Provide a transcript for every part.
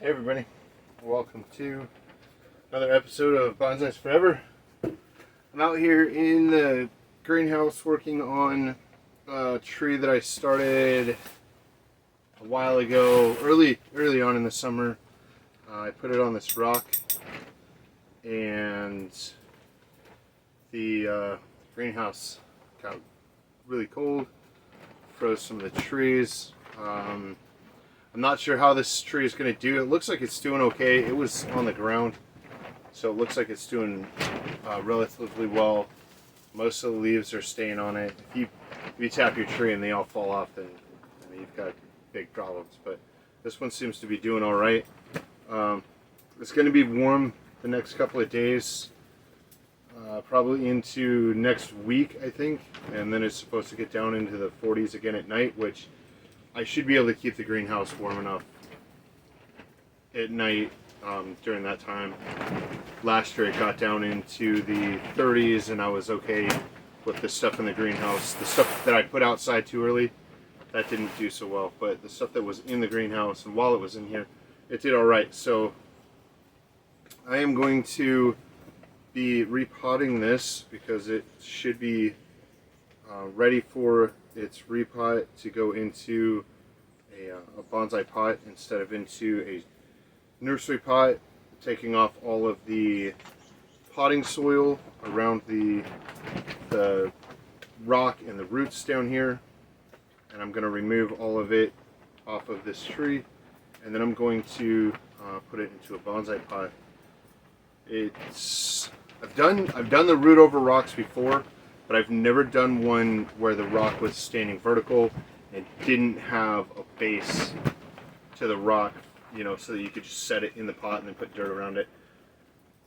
Hey everybody, welcome to another episode of Bonsai Forever. I'm out here in the greenhouse working on a tree that I started a while ago, early on in the summer. I put it on this rock and the greenhouse got really cold, froze some of the trees. I'm not sure how this tree is going to do. It looks like it's doing okay. It was on the ground, so it looks like it's doing relatively well. Most of the leaves are staying on it. If you tap your tree and they all fall off, then you've got big problems. But this one seems to be doing all right. It's going to be warm the next couple of days, probably into next week, I think, and then it's supposed to get down into the 40s again at night, which I should be able to keep the greenhouse warm enough at night during that time. Last year it got down into the 30s and I was okay with the stuff in the greenhouse. The stuff that I put outside too early, that didn't do so well, but the stuff that was in the greenhouse and while it was in here, it did alright. So I am going to be repotting this because it should be ready for its repot to go into a bonsai pot instead of into a nursery pot, taking off all of the potting soil around the rock and the roots down here, and I'm going to remove all of it off of this tree, and then I'm going to put it into a bonsai pot. I've done the root over rocks before, but I've never done one where the rock was standing vertical and didn't have a base to the rock, you know, so that you could just set it in the pot and then put dirt around it.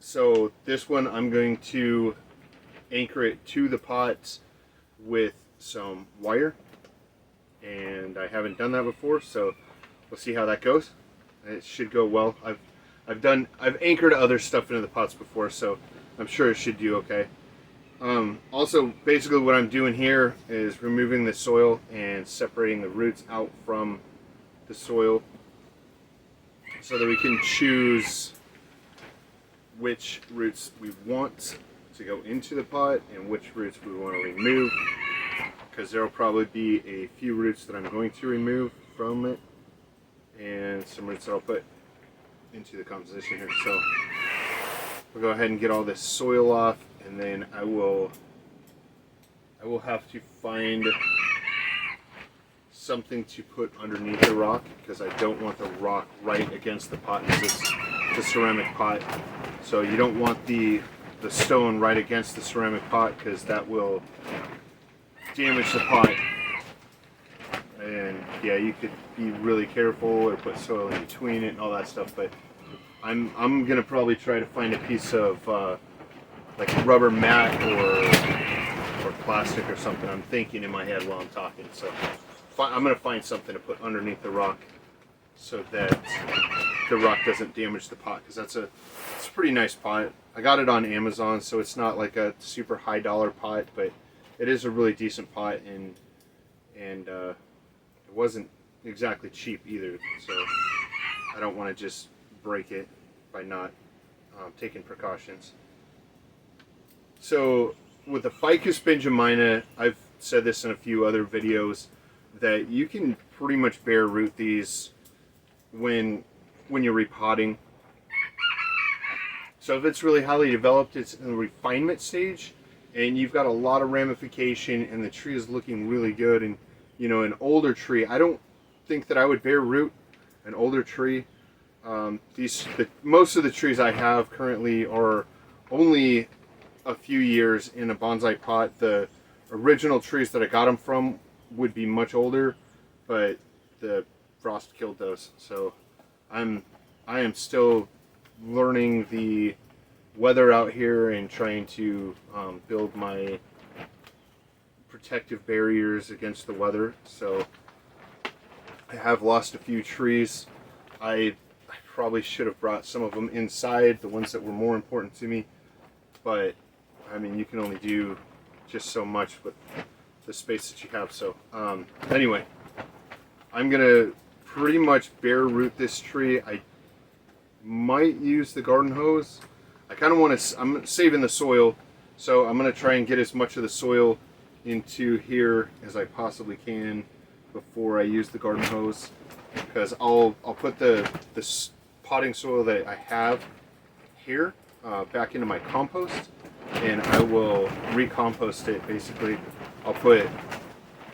So this one I'm going to anchor it to the pot with some wire, and I haven't done that before, so we'll see how that goes. It should go well. I've anchored other stuff into the pots before, so I'm sure it should do okay. Also, basically what I'm doing here is removing the soil and separating the roots out from the soil so that we can choose which roots we want to go into the pot and which roots we want to remove, because there will probably be a few roots that I'm going to remove from it and some roots that I'll put into the composition here. So we'll go ahead and get all this soil off, and then I will have to find something to put underneath the rock, because I don't want the rock right against the pot. It's a ceramic pot, so you don't want the stone right against the ceramic pot, because that will damage the pot. And yeah, you could be really careful or put soil in between it and all that stuff, but I'm gonna probably try to find a piece of like rubber mat or plastic or something. I'm thinking in my head while I'm talking, so I'm gonna find something to put underneath the rock so that the rock doesn't damage the pot, because it's a pretty nice pot. I got it on Amazon, so it's not like a super high dollar pot, but it is a really decent pot, and it wasn't exactly cheap either, so I don't want to just break it by not taking precautions. So with the Ficus benjamina, I've said this in a few other videos, that you can pretty much bare root these when you're repotting. So if it's really highly developed, it's in the refinement stage, and you've got a lot of ramification, and the tree is looking really good, and you know, an older tree, I don't think that I would bare root an older tree. Most of the trees I have currently are only a few years in a bonsai pot. The original trees that I got them from would be much older, but the frost killed those. So I am still learning the weather out here and trying to build my protective barriers against the weather. So I have lost a few trees. I probably should have brought some of them inside, the ones that were more important to me, but I mean, you can only do just so much with the space that you have. So anyway, I'm gonna pretty much bare root this tree. might use the garden hose. I kind of want to, I'm saving the soil, so I'm going to try and get as much of the soil into here as I possibly can before I use the garden hose, because I'll put the potting soil that I have here back into my compost, and I will recompost it. Basically, I'll put,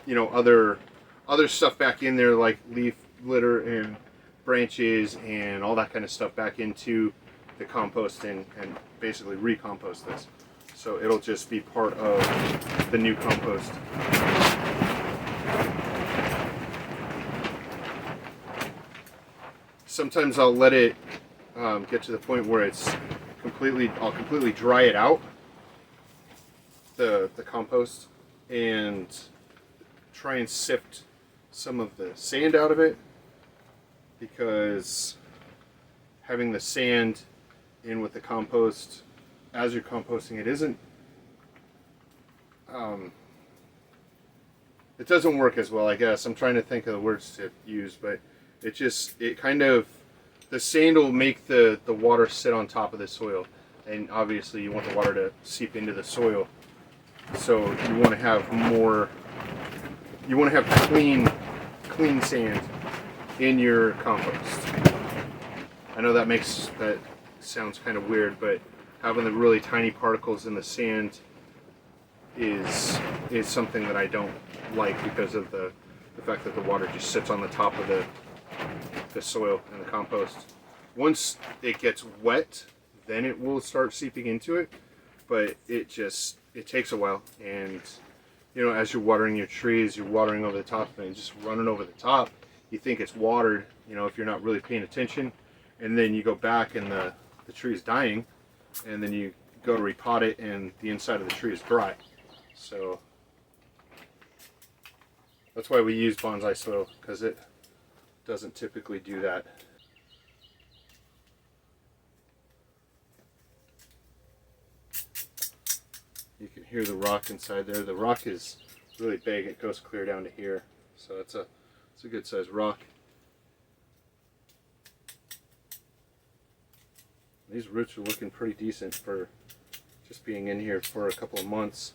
you know, other stuff back in there, like leaf litter and branches and all that kind of stuff back into the compost, and basically recompost this. So it'll just be part of the new compost. Sometimes I'll let it get to the point where it's I'll completely dry it out, the compost, and try and sift some of the sand out of it, because having the sand in with the compost as you're composting it it doesn't work as well, I guess. I'm trying to think of the words to use, but it kind of, the sand will make the water sit on top of the soil, and obviously you want the water to seep into the soil, so you want to have more, you want to have clean sand in your compost. I know that sounds kind of weird, but having the really tiny particles in the sand is something that I don't like, because of the fact that the water just sits on the top of the soil and the compost. Once it gets wet, then it will start seeping into it, but it takes a while. And you know, as you're watering your trees, you're watering over the top of it, and just running over the top, you think it's watered, you know, if you're not really paying attention, and then you go back and the tree is dying, and then you go to repot it and the inside of the tree is dry. So that's why we use bonsai soil, because it doesn't typically do that. You can hear the rock inside there. The rock is really big. It goes clear down to here, so it's a good sized rock. These roots are looking pretty decent for just being in here for a couple of months.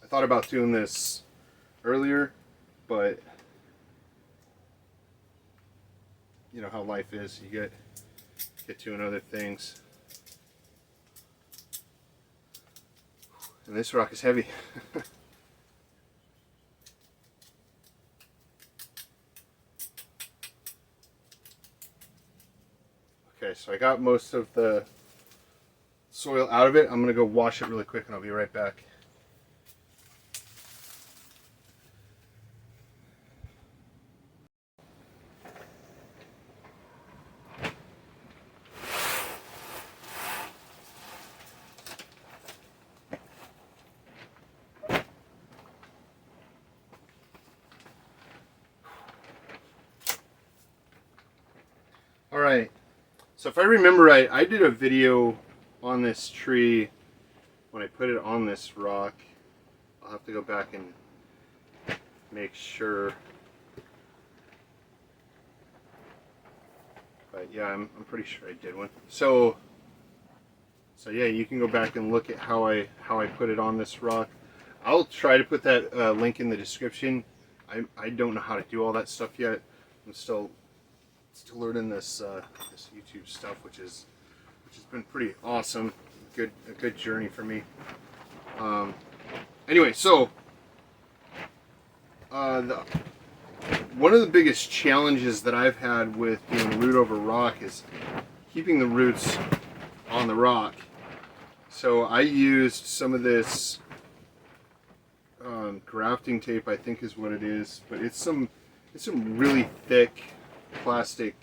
I thought about doing this earlier, but you know how life is. You get doing other things. And this rock is heavy. Okay, so I got most of the soil out of it. I'm gonna go wash it really quick and I'll be right back. Alright, so if I remember right, I did a video on this tree when I put it on this rock. I'll have to go back and make sure. But yeah, I'm pretty sure I did one. So yeah, you can go back and look at how I put it on this rock. I'll try to put that link in the description. I don't know how to do all that stuff yet. I'm still learning this this YouTube stuff, which has been pretty awesome. A good journey for me. Anyway, so one of the biggest challenges that I've had with doing root over rock is keeping the roots on the rock. So I used some of this grafting tape, I think is what it is, but it's some really thick plastic,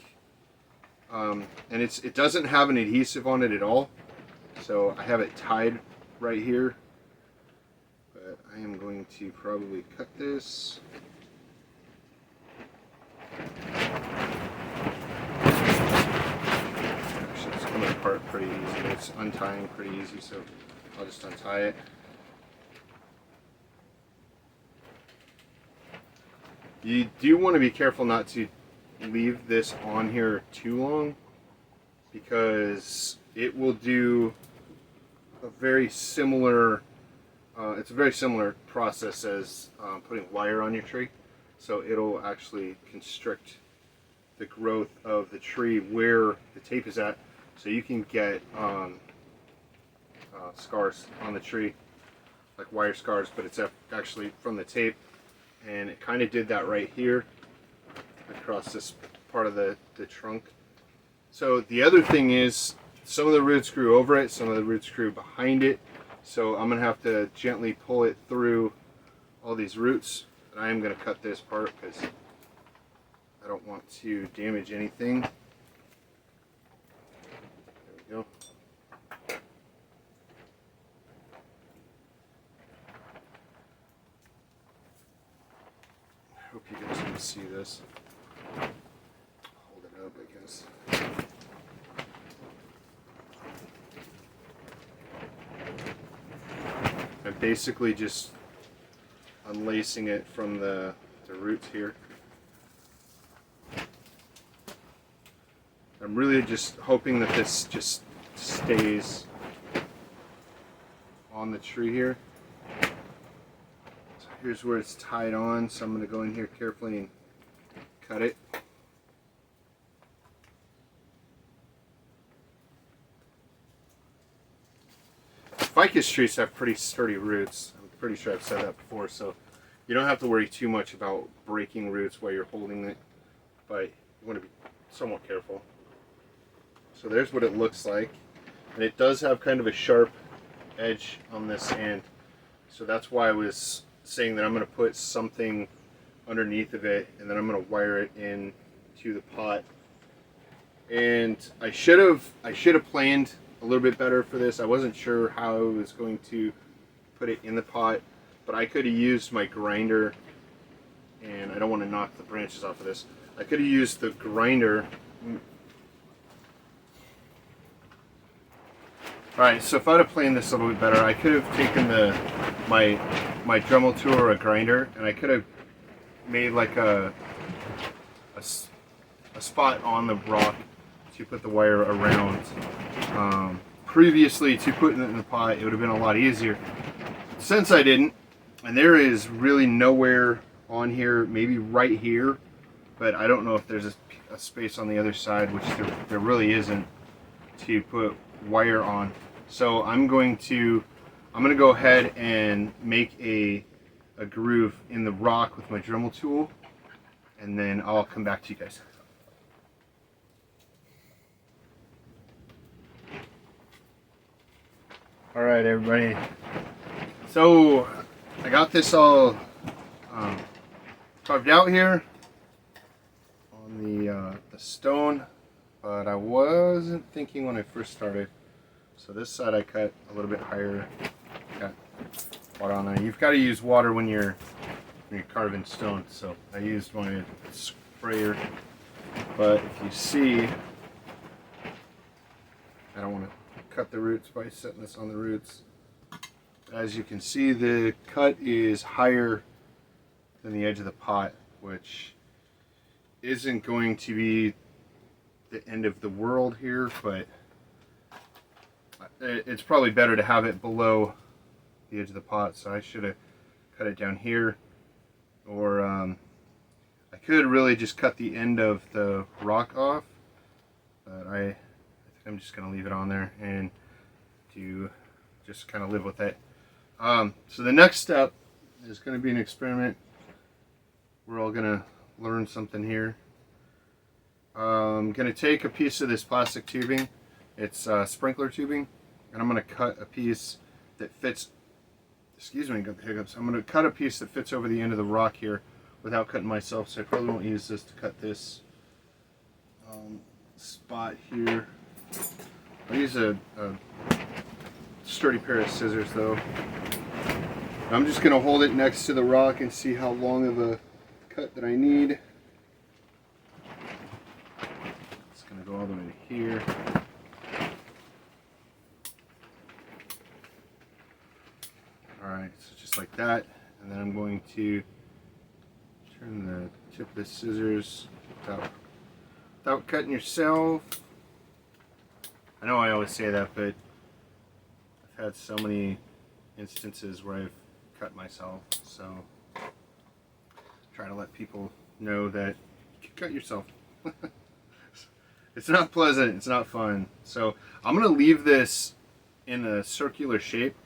and it doesn't have an adhesive on it at all. So I have it tied right here, but I am going to probably cut this. Actually, it's coming apart pretty easy. It's untying pretty easy, so I'll just untie it. You do want to be careful not to leave this on here too long, because it will do a very similar, it's a very similar process as putting wire on your tree. So it'll actually constrict the growth of the tree where the tape is at, so you can get scars on the tree, like wire scars, but it's actually from the tape. And it kind of did that right here across this part of the trunk. So the other thing is, some of the roots grew over it, some of the roots grew behind it, so I'm gonna have to gently pull it through all these roots. And I am gonna cut this part because I don't want to damage anything. There we go. I hope you guys can see this. Hold it up, I guess. I'm basically just unlacing it from the roots here. I'm really just hoping that this just stays on the tree here. So here's where it's tied on, so I'm going to go in here carefully and cut it. Ficus trees have pretty sturdy roots. I'm pretty sure I've said that before, so you don't have to worry too much about breaking roots while you're holding it, but you want to be somewhat careful. So there's what it looks like, and it does have kind of a sharp edge on this end, so that's why I was saying that I'm going to put something underneath of it, and then I'm going to wire it in to the pot. And I should have planned a little bit better for this. I wasn't sure how I was going to put it in the pot, but I could have used my grinder, and I don't want to knock the branches off of this. I could have used the grinder. Alright, so if I'd have planned this a little bit better, I could have taken my Dremel tool or a grinder, and I could have made like a spot on the rock to put the wire around. Previously, to put it in the pot, it would have been a lot easier. Since I didn't, and there is really nowhere on here, maybe right here, but I don't know if there's a space on the other side, which there really isn't, to put wire on. So I'm going to go ahead and make a groove in the rock with my Dremel tool, and then I'll come back to you guys. All right, everybody. So I got this all carved out here on the stone, but I wasn't thinking when I first started. So this side I cut a little bit higher. Got water on there. You've got to use water when you're carving stone. So I used my sprayer, but if you see, I don't want to cut the roots by setting this on the roots. As you can see, the cut is higher than the edge of the pot, which isn't going to be the end of the world here, but it's probably better to have it below the edge of the pot. So I should have cut it down here, or I could really just cut the end of the rock off, but I think I'm just going to leave it on there and just kind of live with it. So the next step is going to be an experiment. We're all going to learn something here. I'm going to take a piece of this plastic tubing. It's sprinkler tubing, and I'm going to cut a piece that fits, excuse me, got the hiccups. I'm going to cut a piece that fits over the end of the rock here without cutting myself, so I probably won't use this to cut this spot here. I'll use a sturdy pair of scissors though. I'm just going to hold it next to the rock and see how long of a cut that I need. It's going to go all the way to here. Alright, so just like that, and then I'm going to turn the tip of the scissors without without cutting yourself. I know I always say that, but I've had so many instances where I've cut myself, so try to let people know that you can cut yourself. It's not pleasant, it's not fun. So I'm gonna leave this in a circular shape.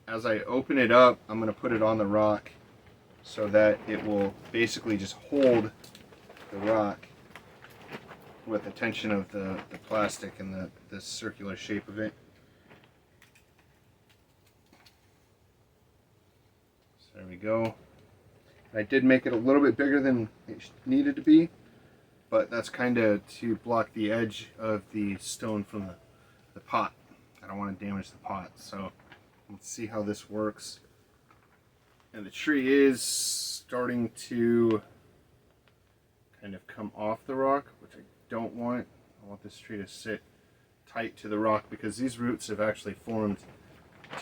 As I open it up, I'm gonna put it on the rock so that it will basically just hold the rock with the tension of the plastic and the circular shape of it. So there we go. I did make it a little bit bigger than it needed to be, but that's kind of to block the edge of the stone from the pot. I don't want to damage the pot, so let's see how this works. And the tree is starting to kind of come off the rock, which I don't want. I want this tree to sit tight to the rock because these roots have actually formed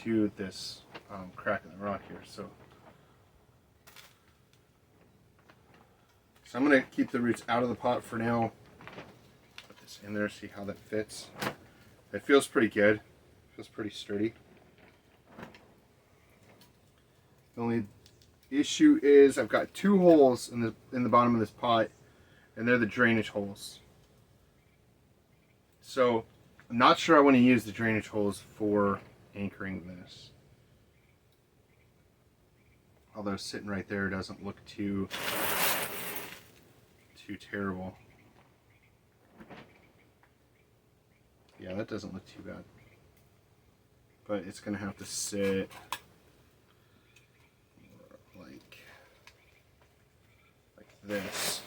to this crack in the rock here. So I'm going to keep the roots out of the pot for now. Put this in there, see how that fits. It feels pretty good. It feels pretty sturdy. The only issue is I've got 2 holes in the bottom of this pot, and they're the drainage holes. So I'm not sure I want to use the drainage holes for anchoring this. Although sitting right there doesn't look too terrible. Yeah, that doesn't look too bad. But it's going to have to sit like this,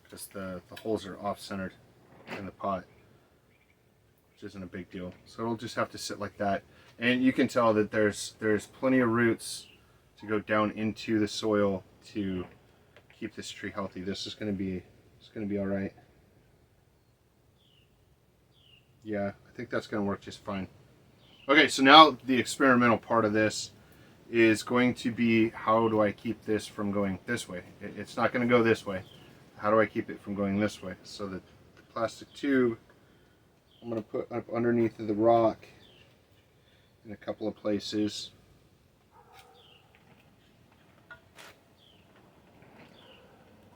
because the holes are off-centered in the pot, which isn't a big deal. So it'll just have to sit like that. And you can tell that there's plenty of roots to go down into the soil to keep this tree healthy. This is going to be all right. Yeah, I think that's going to work just fine. Okay, so now the experimental part of this is going to be, how do I keep this from going this way? It's not going to go this way. How do I keep it from going this way? So the plastic tube, I'm going to put up underneath of the rock in a couple of places.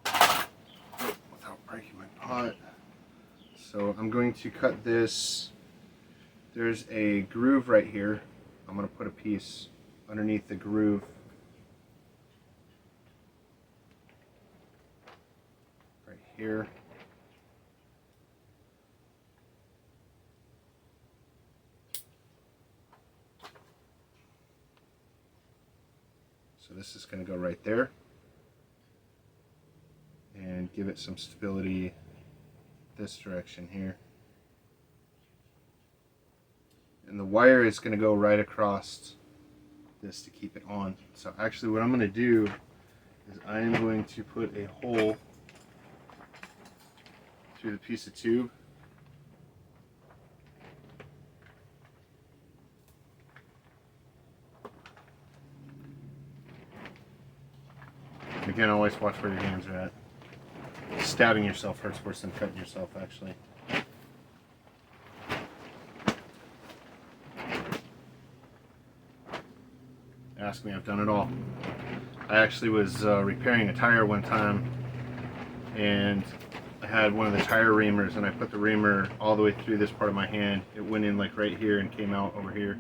Without breaking my pot. So I'm going to cut this. There's a groove right here. I'm going to put a piece underneath the groove. Right here. So this is going to go right there and give it some stability this direction here. And the wire is going to go right across this to keep it on. So actually what I'm going to do is I am going to put a hole through the piece of tube. Again, always watch where your hands are at. Stabbing yourself hurts worse than cutting yourself, actually. Ask me, I've done it all. I actually was repairing a tire one time, and I had one of the tire reamers, and I put the reamer all the way through this part of my hand. It went in like right here and came out over here.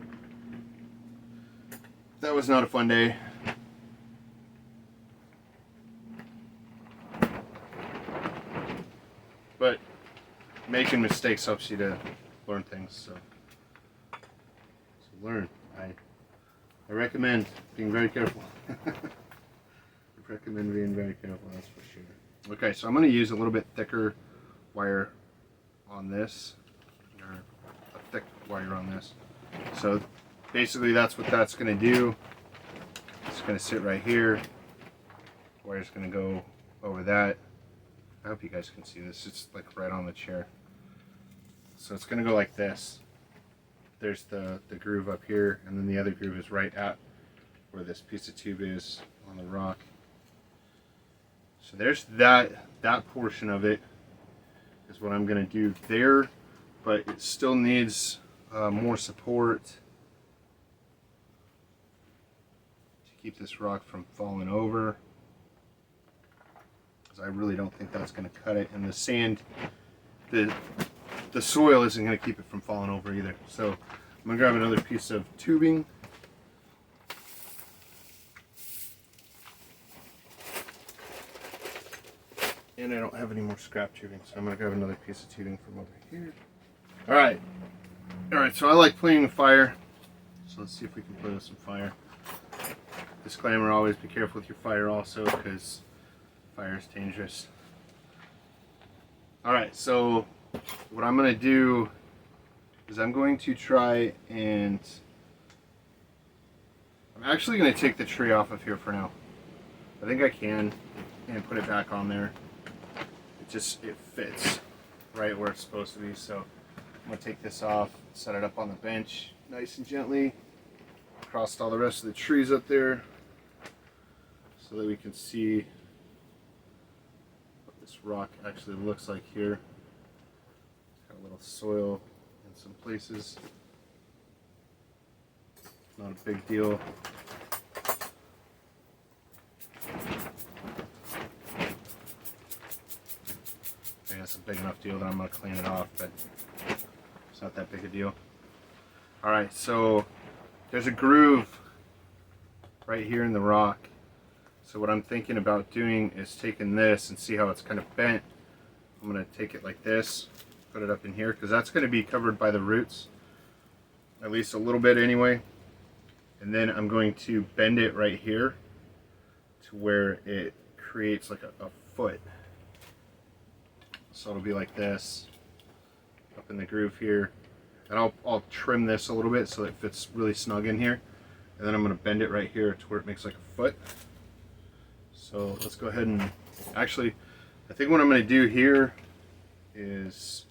That was not a fun day. But making mistakes helps you to learn things, so learn. I recommend being very careful. I recommend being very careful, that's for sure. Okay, so I'm going to use a little bit thicker wire on this, or a thick wire on this. So basically that's what that's going to do. It's going to sit right here. The wire's going to go over that. I hope you guys can see this. It's like right on the chair. So it's going to go like this. There's the groove up here, and then the other groove is right at where this piece of tube is on the rock. So there's that portion of it. is what I'm going to do there, but it still needs more support to keep this rock from falling over, because I really don't think that's going to cut it, and the sand, the soil isn't going to keep it from falling over either. So I'm going to grab another piece of tubing. And I don't have any more scrap tubing, so I'm going to grab another piece of tubing from over here. Alright, so I like playing with fire, so let's see if we can play with some fire. Disclaimer, always be careful with your fire also, because fire is dangerous. Alright, so what I'm going to do is I'm going to try and... I'm actually going to take the tree off of here for now. I think I can, and put it back on there. It fits right where it's supposed to be, so I'm going to take this off, set it up on the bench nice and gently, across all the rest of the trees up there, so that we can see what this rock actually looks like here. It's got a little soil in some places. Not a big deal. It's a big enough deal that I'm going to clean it off, but it's not that big a deal. Alright, so there's a groove right here in the rock. So what I'm thinking about doing is taking this and see how it's kind of bent. I'm going to take it like this, put it up in here, because that's going to be covered by the roots, at least a little bit anyway. And then I'm going to bend it right here to where it creates like a foot. So it'll be like this, up in the groove here. And I'll trim this a little bit so that it fits really snug in here. And then I'm going to bend it right here to where it makes like a foot. So let's go ahead and, actually, I think what I'm going to do here is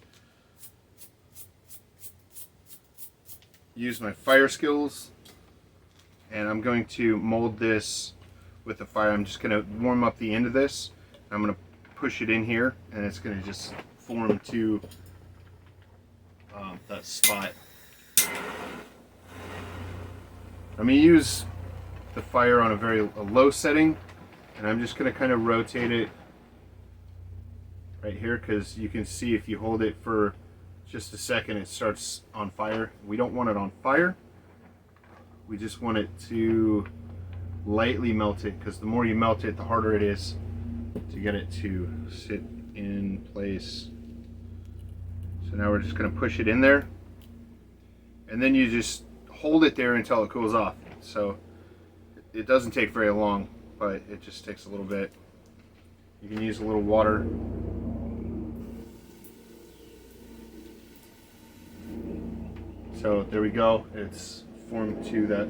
use my fire skills. And I'm going to mold this with the fire. I'm just going to warm up the end of this. I'm going to push it in here, and it's going to just form to that spot. I'm going to use the fire on a low setting, and I'm just going to kind of rotate it right here, because you can see if you hold it for just a second it starts on fire. We don't want it on fire. We just want it to lightly melt it, because the more you melt it, the harder it is to get it to sit in place. So now we're just going to push it in there, and then you just hold it there until it cools off. So it doesn't take very long, but it just takes a little bit. You can use a little water. So there we go, it's formed to that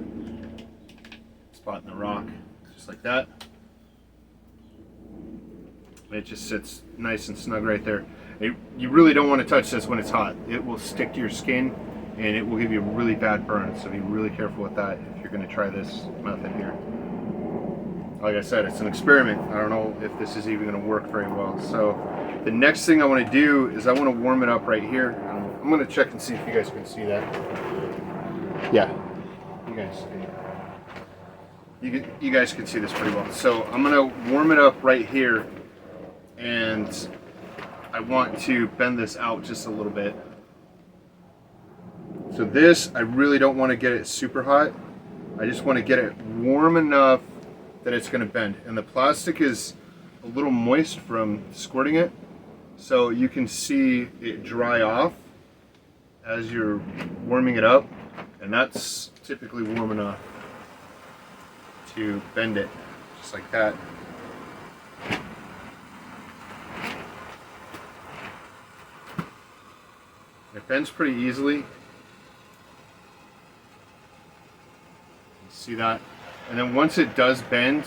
spot in the rock, just like that. It just sits nice and snug right there. You really don't want to touch this when it's hot. It will stick to your skin and it will give you a really bad burn, so be really careful with that if you're going to try this method here. Like I said, it's an experiment. I don't know if this is even going to work very well. So the next thing I want to do is I want to warm it up right here. I'm going to check and see if you guys can see that. Yeah, you guys can see this pretty well. So I'm going to warm it up right here, and I want to bend this out just a little bit. So this, I really don't want to get it super hot. I just want to get it warm enough that it's going to bend. And the plastic is a little moist from squirting it, so you can see it dry off as you're warming it up, and that's typically warm enough to bend it, just like that. It bends pretty easily. See that? And then once it does bend,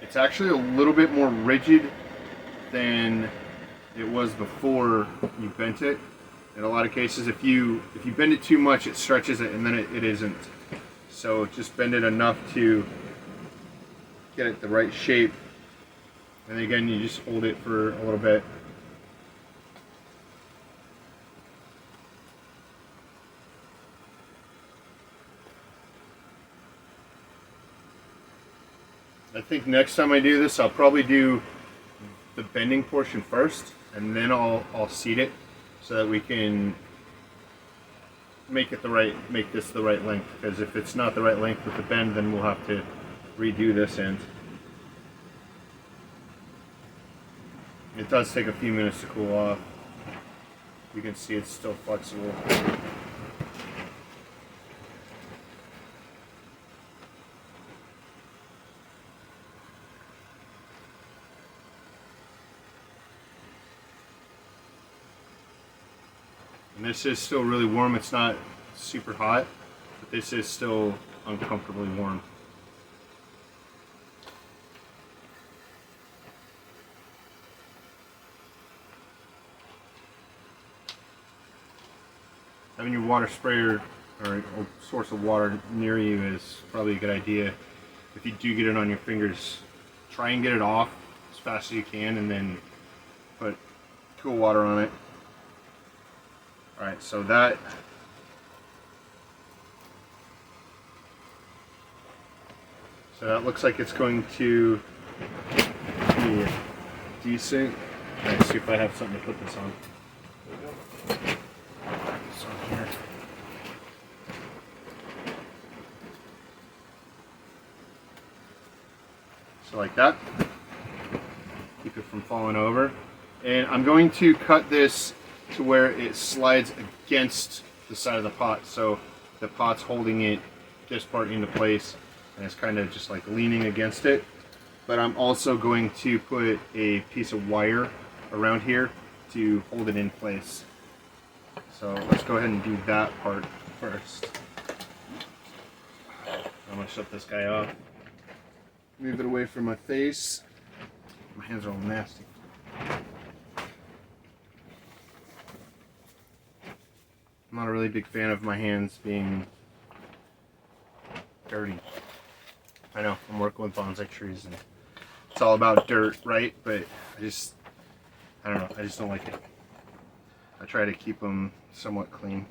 it's actually a little bit more rigid than it was before you bent it. In a lot of cases, if you bend it too much, it stretches it, and then it isn't. So just bend it enough to get it the right shape. And again, you just hold it for a little bit. I think next time I do this, I'll probably do the bending portion first, and then I'll seat it so that we can make this the right length. Because if it's not the right length with the bend, then we'll have to redo this end. It does take a few minutes to cool off. You can see it's still flexible. And this is still really warm. It's not super hot, but this is still uncomfortably warm. Having your water sprayer or a source of water near you is probably a good idea. If you do get it on your fingers, try and get it off as fast as you can, and then put cool water on it. Alright, so that looks like it's going to be decent. Let's see if I have something to put this on. This on here. So like that. Keep it from falling over. And I'm going to cut this to where it slides against the side of the pot, so the pot's holding this part into place, and it's kind of just like leaning against it. But I'm also going to put a piece of wire around here to hold it in place. So let's go ahead and do that part first. I'm gonna shut this guy off. Move it away from my face. My hands are all nasty. I'm not a really big fan of my hands being dirty. I know, I'm working with bonsai trees and it's all about dirt, right? But I don't know, I just don't like it. I try to keep them somewhat clean.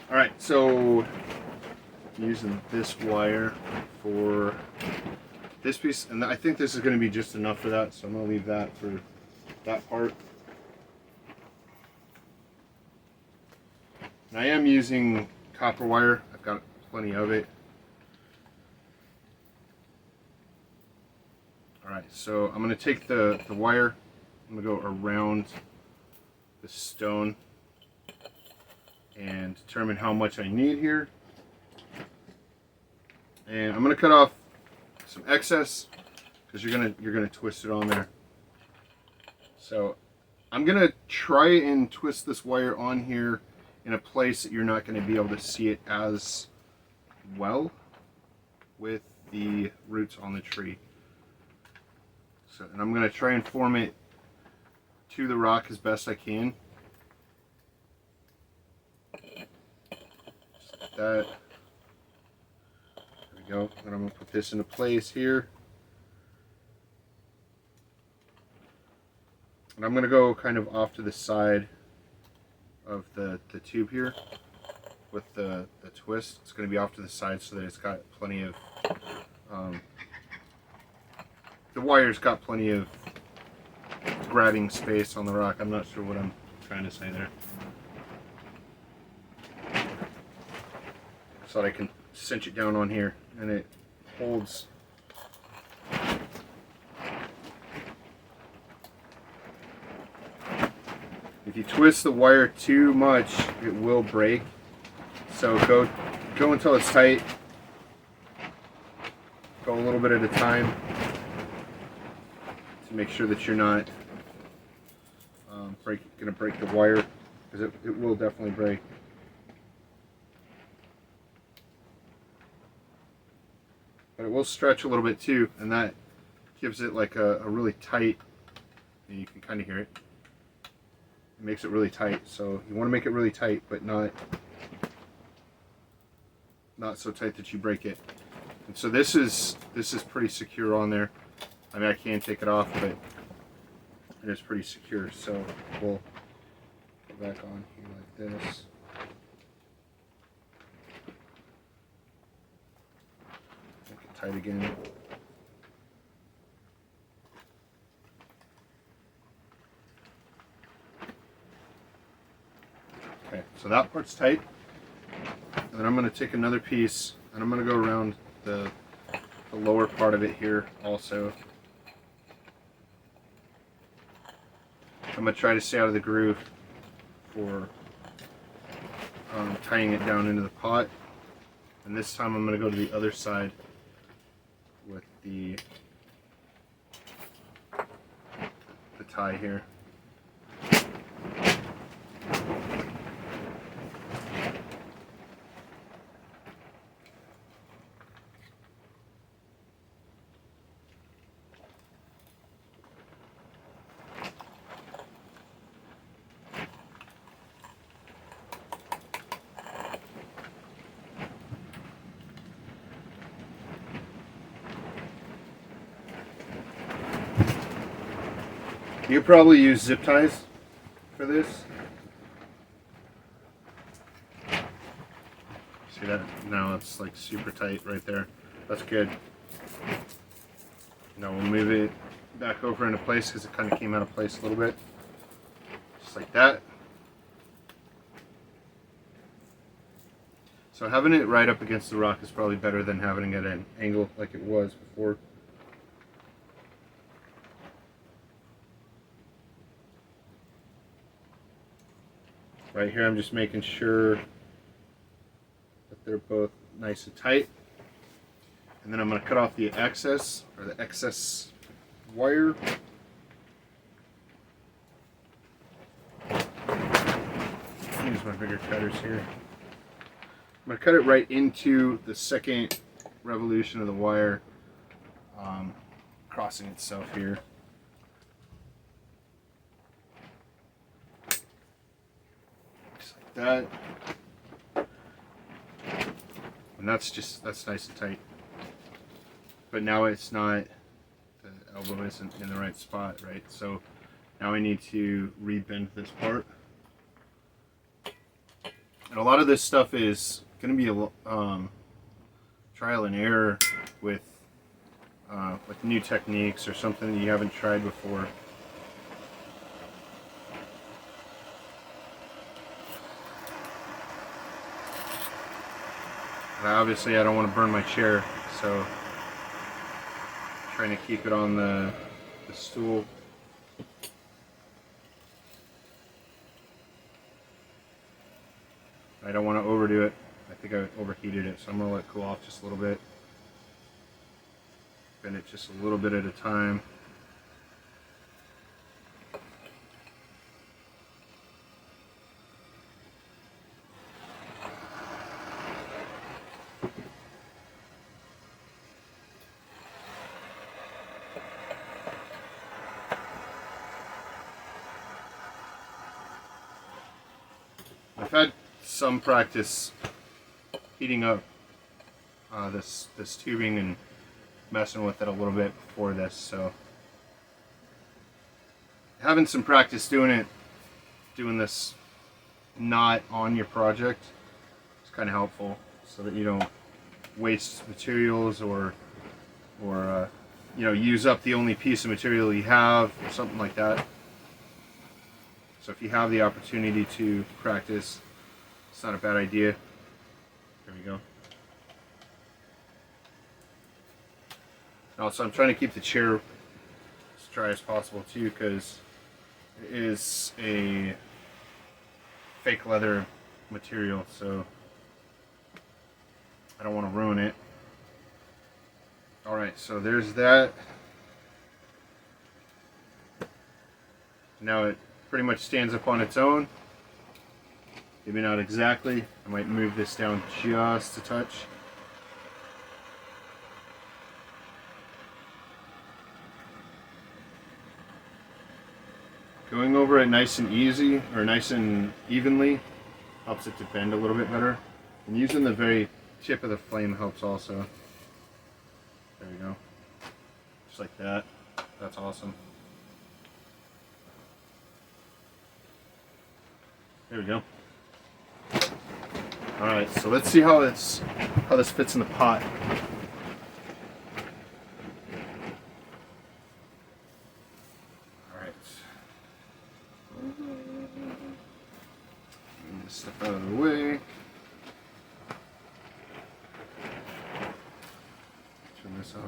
Alright, so I'm using this wire for this piece, and I think this is going to be just enough for that, so I'm going to leave that for that part. And I am using copper wire. I've got plenty of it. Alright, so I'm going to take the wire, I'm going to go around the stone and determine how much I need here. And I'm going to cut off some excess because you're gonna twist it on there. So I'm going to try and twist this wire on here in a place that you're not going to be able to see it as well with the roots on the tree. So, and I'm going to try and form it to the rock as best I can. Just like that. There we go. And I'm going to put this into place here. And I'm going to go kind of off to the side of the tube here with the twist. It's going to be off to the side so that it's got plenty of the wire's got plenty of grabbing space on the rock. I'm not sure what I'm trying to say there. So that I can cinch it down on here and it holds. If you twist the wire too much, it will break. So go until it's tight. Go a little bit at a time to make sure that you're not going to break the wire, because it will definitely break. But it will stretch a little bit too, and that gives it like a really tight, and you can kind of hear it. It makes it really tight, so you want to make it really tight, but not so tight that you break it. And so this is pretty secure on there. I mean, I can take it off, but it is pretty secure. So we'll go back on here like this. Make it tight again. Okay, so that part's tight. And then I'm going to take another piece and I'm going to go around the lower part of it here also. I'm going to try to stay out of the groove for tying it down into the pot. And this time I'm going to go to the other side with the tie here. You probably use zip ties for this. See that? Now it's like super tight right there. That's good. Now we'll move it back over into place because it kind of came out of place a little bit. Just like that. So having it right up against the rock is probably better than having it at an angle like it was before. Right here I'm just making sure that they're both nice and tight. And then I'm going to cut off the excess wire. Use my bigger cutters here. I'm going to cut it right into the second revolution of the wire, crossing itself here. That, and that's nice and tight, but now it's not, the elbow isn't in the right spot, right? So now I need to rebend this part, and a lot of this stuff is going to be trial and error with new techniques or something that you haven't tried before. Obviously I don't want to burn my chair, so I'm trying to keep it on the stool. I don't want to overdo it. I think I overheated it, so I'm going to let it cool off just a little bit. Bend it just a little bit at a time. I've had some practice heating up this tubing and messing with it a little bit before this, so having some practice doing this not on your project is kind of helpful, so that you don't waste materials or you know, use up the only piece of material you have or something like that. So if you have the opportunity to practice, it's not a bad idea. There we go. Also, I'm trying to keep the chair as dry as possible too, because it is a fake leather material, so I don't want to ruin it. Alright, so there's that. Now it pretty much stands up on its own. Maybe not exactly. I might move this down just a touch. Going over it nice and easy, or nice and evenly, helps it to bend a little bit better. And using the very tip of the flame helps also. There we go. Just like that. That's awesome. There we go. Alright, so let's see how this fits in the pot. Step out of the way. Turn this off.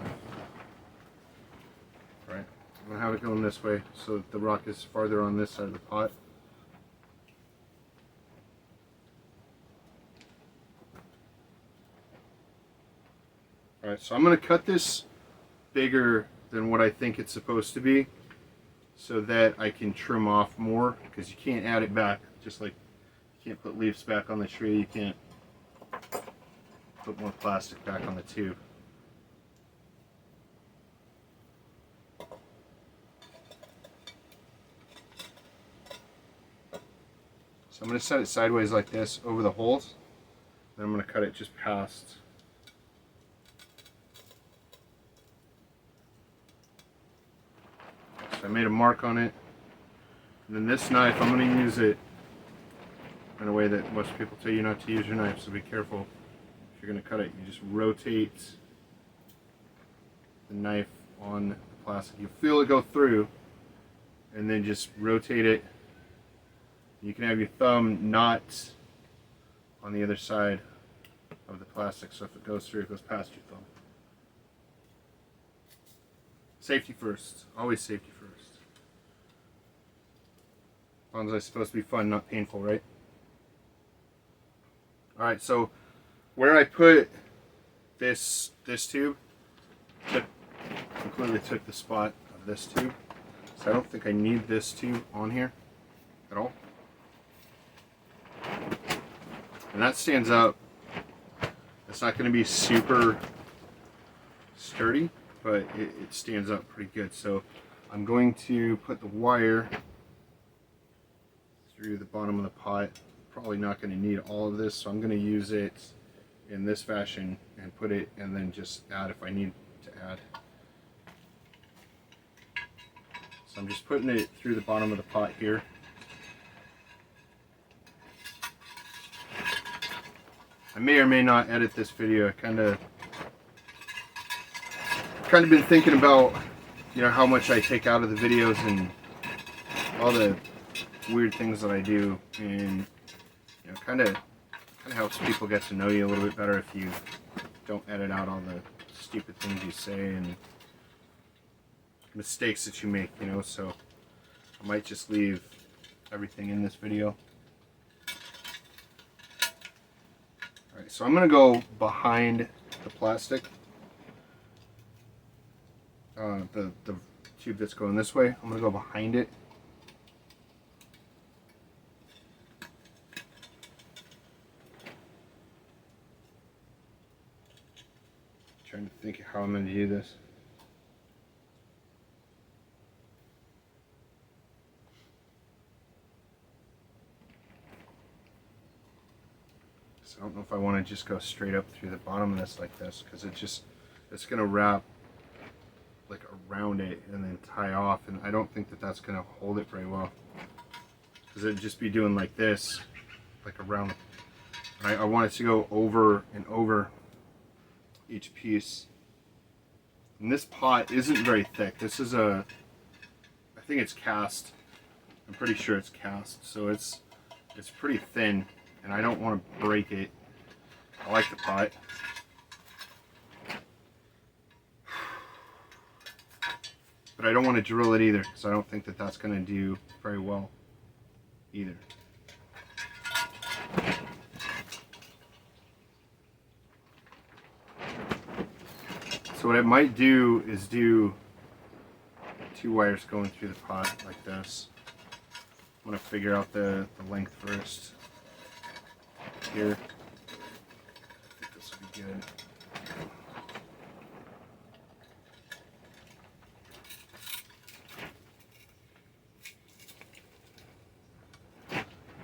Alright, I'm going to have it going this way so that the rock is farther on this side of the pot. Alright, so I'm going to cut this bigger than what I think it's supposed to be so that I can trim off more, because you can't add it back. Just like you can't put leaves back on the tree, you can't put more plastic back on the tube. So I'm going to set it sideways like this over the holes, then I'm going to cut it just past. So I made a mark on it, and then this knife, I'm going to use it in a way that most people tell you not to use your knife, so be careful. If you're going to cut it, you just rotate the knife on the plastic. You feel it go through, and then just rotate it. You can have your thumb not on the other side of the plastic, so if it goes through, it goes past your thumb. Safety first. Always safety first. Bonsai is supposed to be fun, not painful, right? Alright, so where I put this tube, completely took the spot of this tube. So I don't think I need this tube on here at all. And that stands up. It's not going to be super sturdy, but it stands up pretty good. So I'm going to put the wire through the bottom of the pot. Probably not going to need all of this, so I'm going to use it in this fashion and put it, and then just add if I need to add. So I'm just putting it through the bottom of the pot here. I may or may not edit this video. I kind of been thinking about, you know, how much I take out of the videos and all the weird things that I do, and you know, kind of helps people get to know you a little bit better if you don't edit out all the stupid things you say and mistakes that you make, you know. So I might just leave everything in this video. Alright, so I'm going to go behind the plastic, the tube that's going this way. I'm going to go behind it. Trying to think of how I'm going to do this. So I don't know if I want to just go straight up through the bottom of this like this, because it's going to wrap like around it and then tie off, and I don't think that that's going to hold it very well, because it'd just be doing like this, like around. I want it to go over and over each piece. And this pot isn't very thick. This is I think it's cast. I'm pretty sure it's cast, so it's pretty thin, and I don't want to break it. I like the pot. But I don't want to drill it either, because I don't think that that's going to do very well either. So what I might do is do 2 wires going through the pot like this. I'm going to figure out the length first. Here. I think this will be good.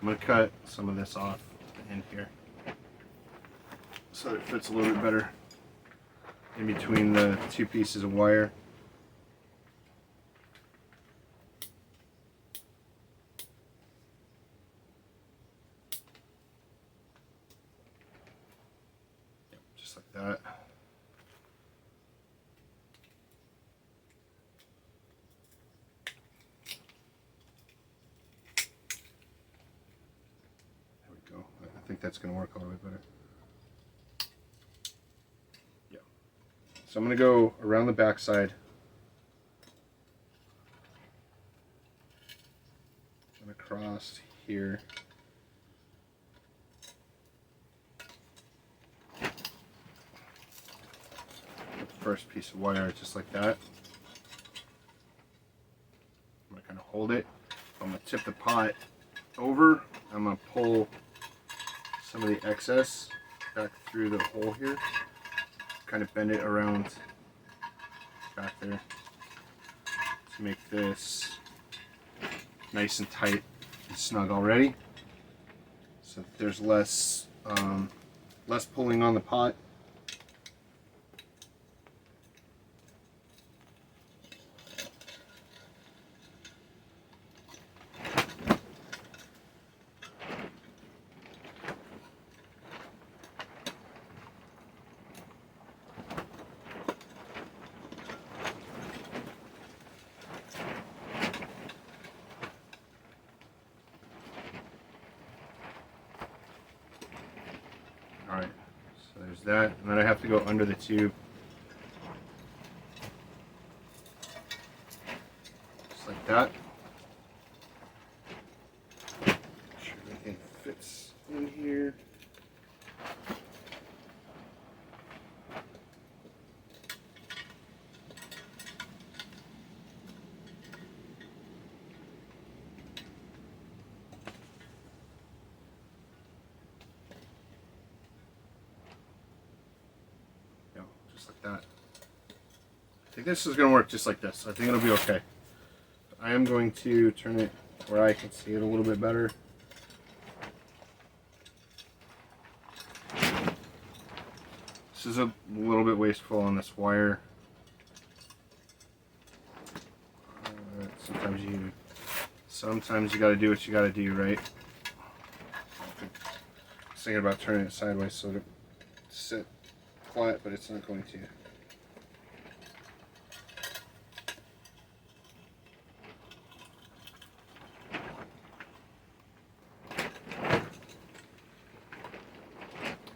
I'm going to cut some of this off the end here so that it fits a little bit better in between the 2 pieces of wire. Yep, just like that. There we go. that's going to work a little bit better. Yeah. So I'm going to go around the back side. And across here. Put the first piece of wire just like that. I'm going to kind of hold it. I'm going to tip the pot over. I'm going to pull some of the excess back through the hole here. Kind of bend it around back there to make this nice and tight and snug already. So that there's less pulling on the pot. Alright, so there's that, and then I have to go under the tube. Just like that. Make sure everything fits in here. Just like that. I think this is going to work just like this. I think it'll be okay. I am going to turn it where I can see it a little bit better. This is a little bit wasteful on this wire. Sometimes you got to do what you got to do, right? I was thinking about turning it sideways so to sit flat, but it's not going to.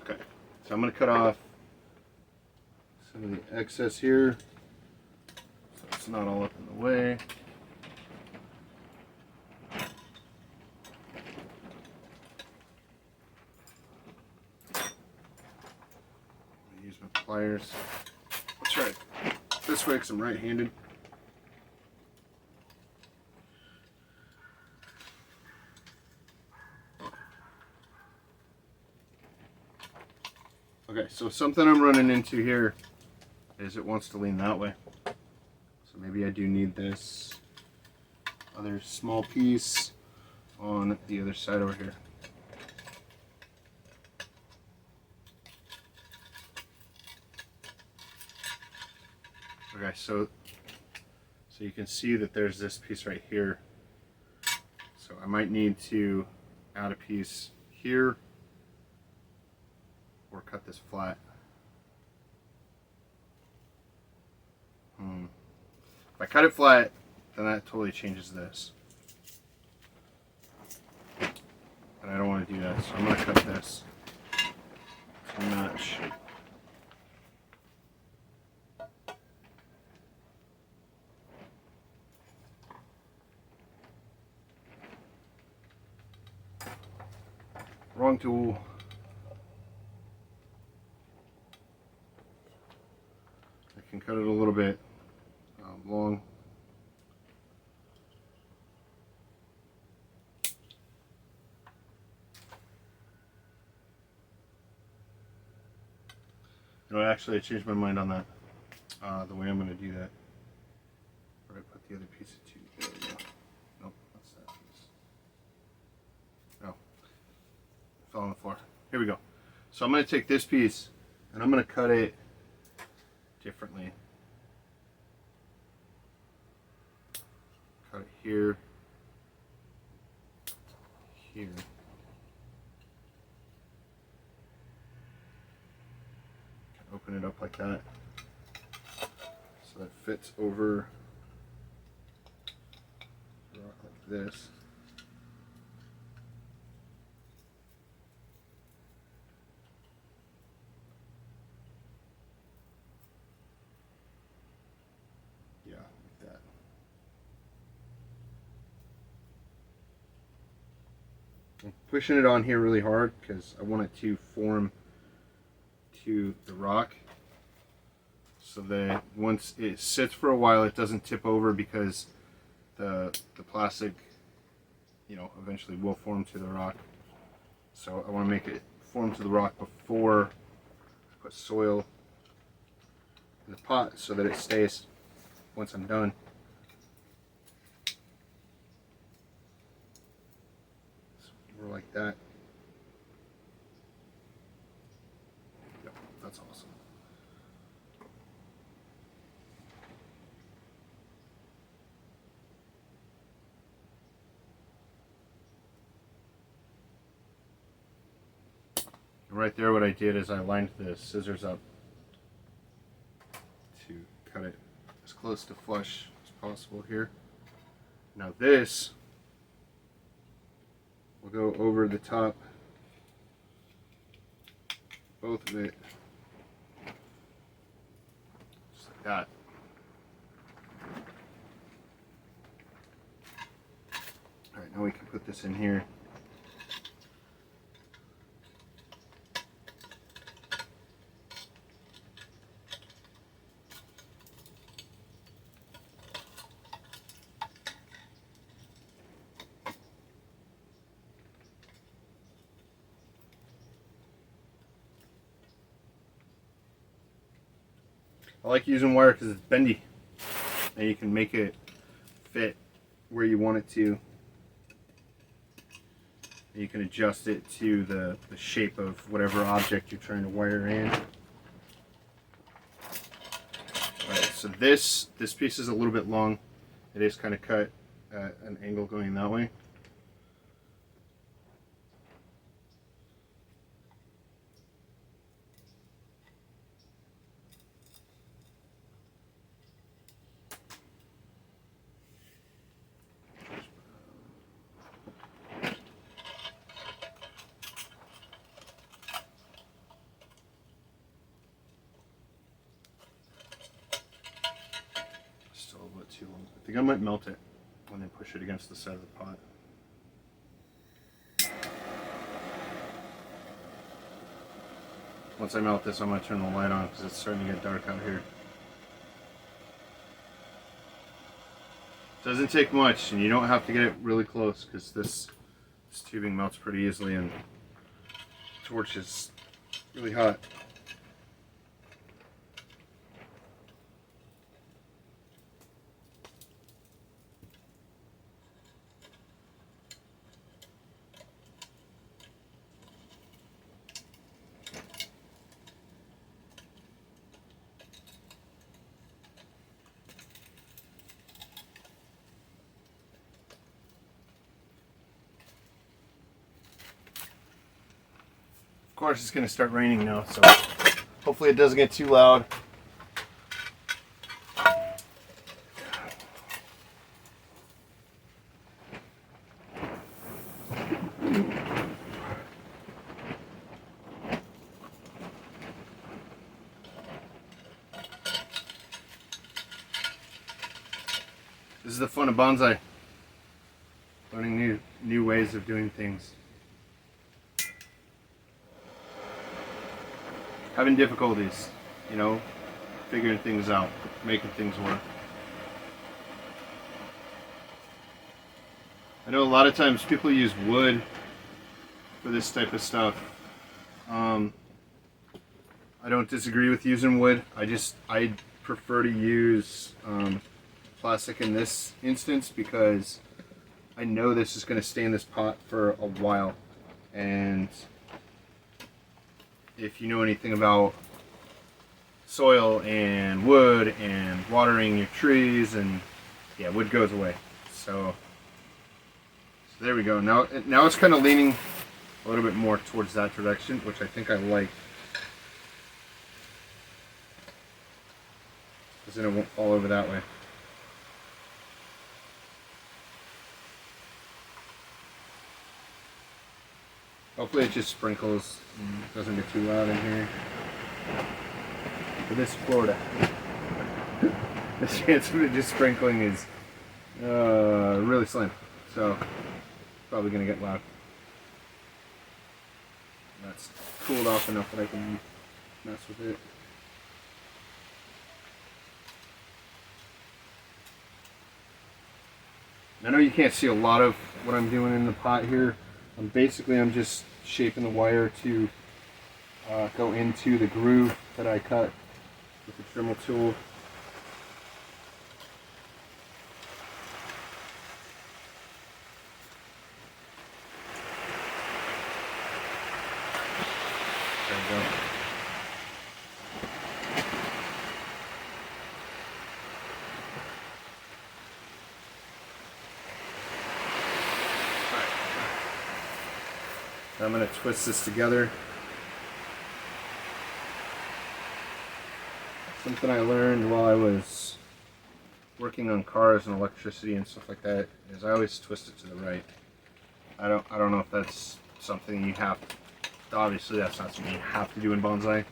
Okay, so I'm going to cut off some of the excess here so it's not all up in the way. Use my pliers. I'll try it this way because I'm right-handed. Okay, so something I'm running into here is it wants to lean that way. So maybe I do need this other small piece on the other side over here. Okay, so you can see that there's this piece right here. So I might need to add a piece here or cut this flat. If I cut it flat, then that totally changes this. And I don't want to do that, so I'm going to cut this to match. Wrong tool. I can cut it a little bit long. No, actually I changed my mind on that. The way I'm going to do that. Where I put the other piece of tube. There we go. Nope, that's that piece. No. It fell on the floor. Here we go. So I'm going to take this piece and I'm going to cut it differently. Cut it here. Here. Open it up like that so that fits over the rock like this. I'm pushing it on here really hard because I want it to form to the rock, so that once it sits for a while it doesn't tip over, because the plastic, you know, eventually will form to the rock. So I want to make it form to the rock before I put soil in the pot, so that it stays once I'm done. So more like that. Yep, that's awesome. Right there, what I did is I lined the scissors up to cut it as close to flush as possible here. Now this will go over the top, both of it, just like that. Alright, now we can put this in here. I like using wire because it's bendy and you can make it fit where you want it to. And you can adjust it to the shape of whatever object you're trying to wire in. Alright, so this piece is a little bit long. It is kind of cut at an angle going that way. Still a bit too long. I think I might melt it and then push it against the side of the pot. Once I melt this, I'm going to turn the light on because it's starting to get dark out here. Doesn't take much, and you don't have to get it really close because this tubing melts pretty easily, and the torch is really hot. Of course, it's going to start raining now, so hopefully it doesn't get too loud. This is the fun of bonsai. Learning new ways of doing things. Having difficulties, you know, figuring things out, making things work. I know a lot of times people use wood for this type of stuff. I don't disagree with using wood. I prefer to use plastic in this instance because I know this is going to stay in this pot for a while, and if you know anything about soil and wood and watering your trees, and yeah, wood goes away. So there we go. Now it's kind of leaning a little bit more towards that direction, which I think I like, because then it won't fall over that way. Hopefully it just sprinkles and doesn't get too loud in here. But this is Florida. The chance of it just sprinkling is really slim. So, probably going to get loud. it's cooled off enough that I can mess with it. I know you can't see a lot of what I'm doing in the pot here. I'm just shaping the wire to go into the groove that I cut with the Dremel tool. There we go. I'm going to twist this together. Something I learned while I was working on cars and electricity and stuff like that is I always twist it to the right. I don't know if that's something you have to, obviously that's not something you have to do in bonsai.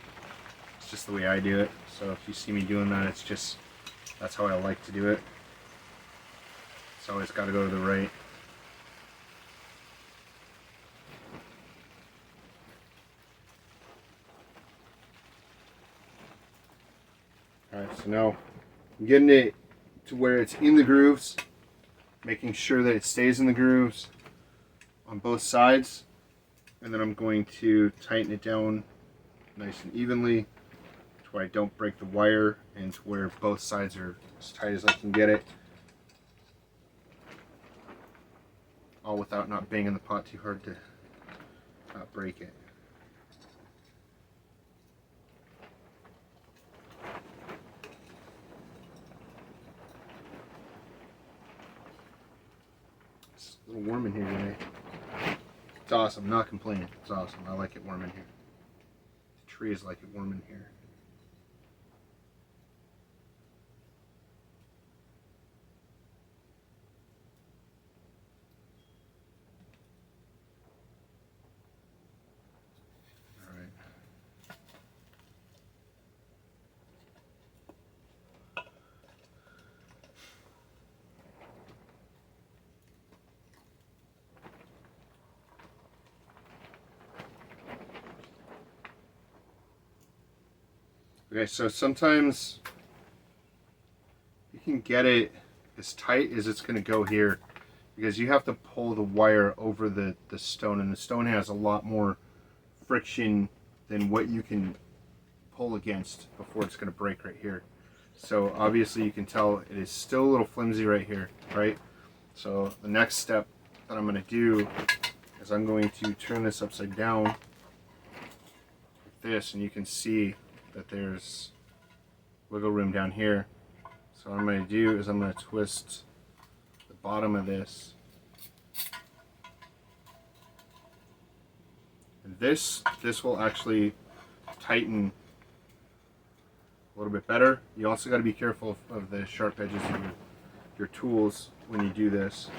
It's just the way I do it. So if you see me doing that, it's just, that's how I like to do it. It's always got to go to the right. Alright, so now I'm getting it to where it's in the grooves, making sure that it stays in the grooves on both sides, and then I'm going to tighten it down nice and evenly to where I don't break the wire and to where both sides are as tight as I can get it, all without not banging the pot too hard to not break it. It's a little warm in here today. It's awesome, not complaining. It's awesome. I like it warm in here. The trees like it warm in here. Okay, so sometimes you can get it as tight as it's going to go here because you have to pull the wire over the stone, and the stone has a lot more friction than what you can pull against before it's going to break right here. So obviously you can tell it is still a little flimsy right here, right? So the next step that I'm going to do is I'm going to turn this upside down like this, and you can see that there's wiggle room down here. So what I'm going to do is I'm going to twist the bottom of this. And this will actually tighten a little bit better. You also got to be careful of the sharp edges of your tools when you do this.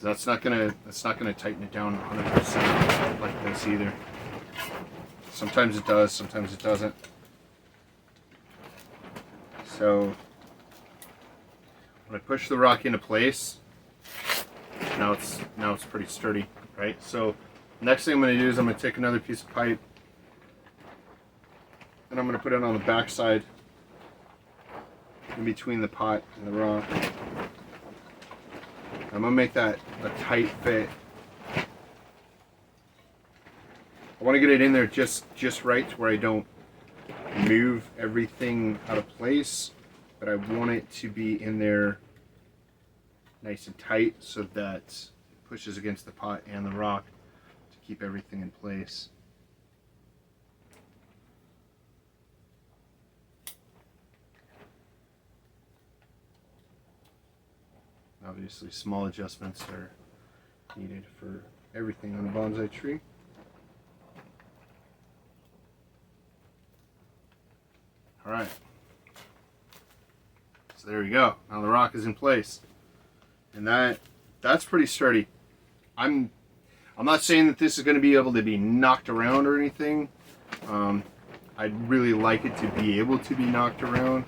That's not gonna tighten it down 100% like this either. Sometimes it does, sometimes it doesn't. So when I push the rock into place, now it's pretty sturdy, right? So next thing I'm going to do is I'm going to take another piece of pipe and I'm going to put it on the back side in between the pot and the rock. I'm going to make that a tight fit. I want to get it in there just right to where I don't move everything out of place, but I want it to be in there nice and tight so that it pushes against the pot and the rock to keep everything in place. Obviously, small adjustments are needed for everything on a bonsai tree. All right. So there we go. Now the rock is in place, and that's pretty sturdy. I'm not saying that this is going to be able to be knocked around or anything. I'd really like it to be able to be knocked around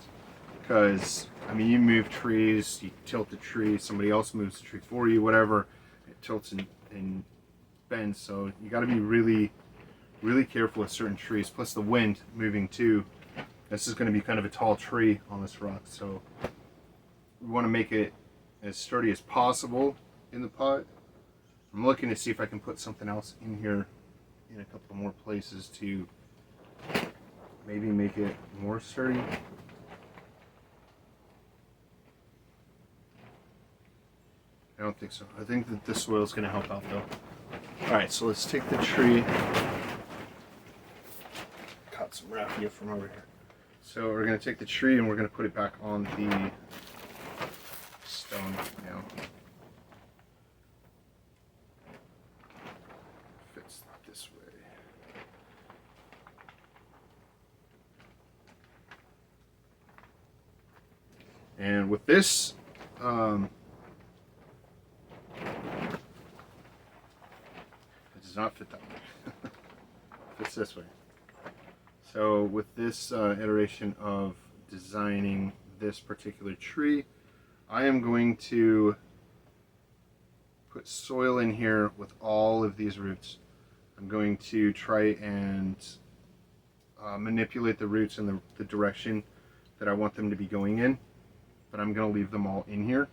because I mean, you move trees, you tilt the tree, somebody else moves the tree for you, whatever, it tilts and bends. So you got to be really, really careful with certain trees. Plus the wind moving too. This is going to be kind of a tall tree on this rock, so we want to make it as sturdy as possible in the pot. I'm looking to see if I can put something else in here in a couple more places to maybe make it more sturdy. I don't think so. I think that this soil is going to help out though. Alright, so let's take the tree. Caught some raffia from over here. So we're going to take the tree and we're going to put it back on the stone now. Fits this way. And with this, it does not fit that way. It fits this way. So with this iteration of designing this particular tree, I am going to put soil in here with all of these roots. I'm going to try and manipulate the roots in the direction that I want them to be going in, but I'm going to leave them all in here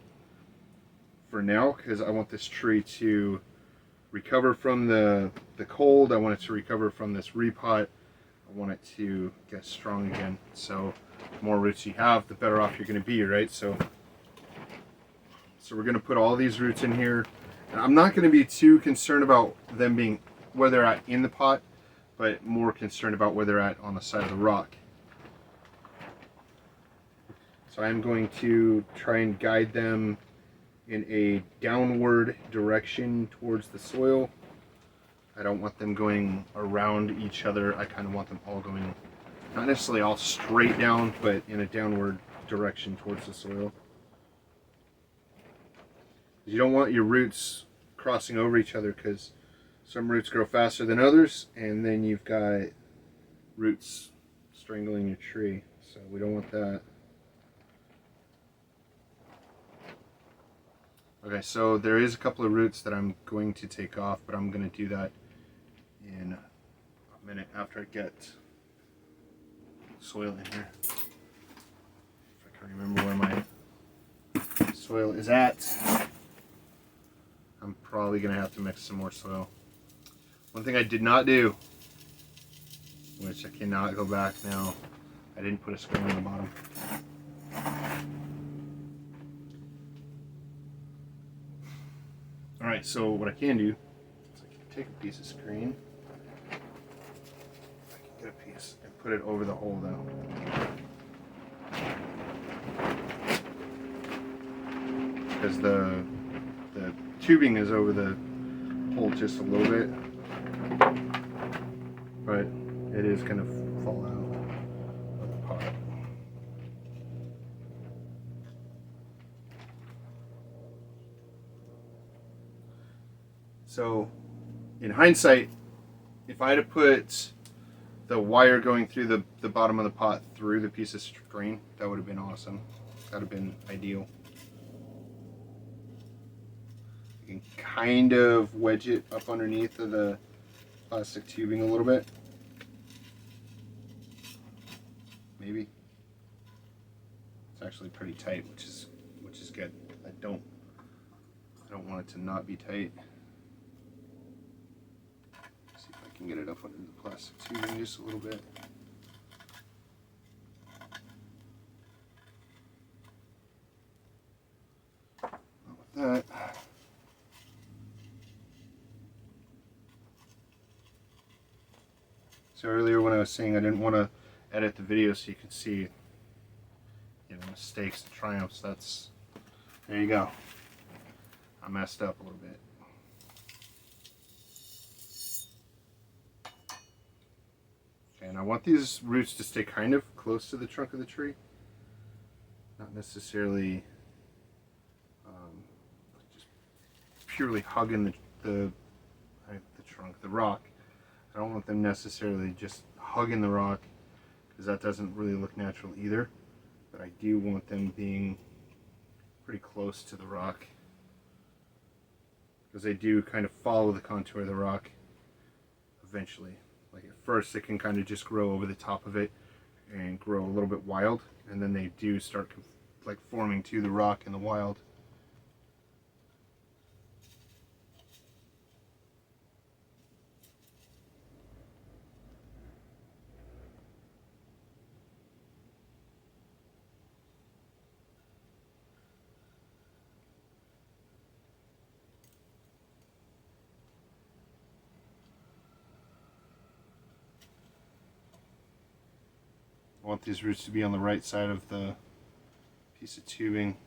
for now because I want this tree to recover from the cold. I want it to recover from this repot. I want it to get strong again. So the more roots you have, the better off you're going to be, right? So we're going to put all these roots in here. And I'm not going to be too concerned about them being where they're at in the pot, but more concerned about where they're at on the side of the rock. So I'm going to try and guide them in a downward direction towards the soil. I don't want them going around each other. I kind of want them all going, not necessarily all straight down, but in a downward direction towards the soil. You don't want your roots crossing over each other because some roots grow faster than others, and then you've got roots strangling your tree. So we don't want that. Okay, so there is a couple of roots that I'm going to take off, but I'm going to do that in a minute after I get soil in here. If I can remember where my soil is at. I'm probably going to have to mix some more soil. One thing I did not do, which I cannot go back now, I didn't put a screen on the bottom. Alright, so what I can do is I can take a piece of screen, I can get a piece and put it over the hole though. Because the tubing is over the hole just a little bit, but it is going to fall out of the pot. So in hindsight, if I had to put the wire going through the bottom of the pot through the piece of screen, that would have been awesome. That would have been ideal. You can kind of wedge it up underneath of the plastic tubing a little bit. Maybe. It's actually pretty tight, which is good. I don't want it to not be tight. See if I can get it up under the plastic tubing just a little bit. Not with that. So earlier when I was saying I didn't want to edit the video so you could see, mistakes and triumphs, there you go. I messed up a little bit. Okay, and I want these roots to stay kind of close to the trunk of the tree. Not necessarily just purely hugging the trunk, the rock. I don't want them necessarily just hugging the rock because that doesn't really look natural either. but I do want them being pretty close to the rock, because they do kind of follow the contour of the rock eventually. Like at first they can kind of just grow over the top of it and grow a little bit wild, and then they do start like forming to the rock in the wild. I want these roots to be on the right side of the piece of tubing.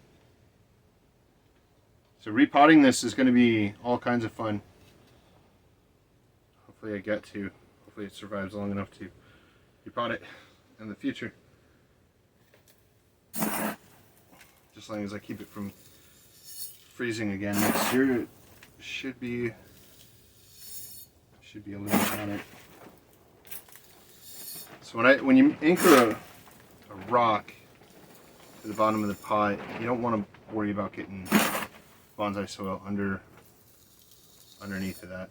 So repotting this is going to be all kinds of fun. Hopefully I get to. Hopefully it survives long enough to repot it in the future. Just as long as I keep it from freezing again next year, it should be able to repot it. So when you anchor a rock to the bottom of the pot, you don't want to worry about getting bonsai soil underneath of that.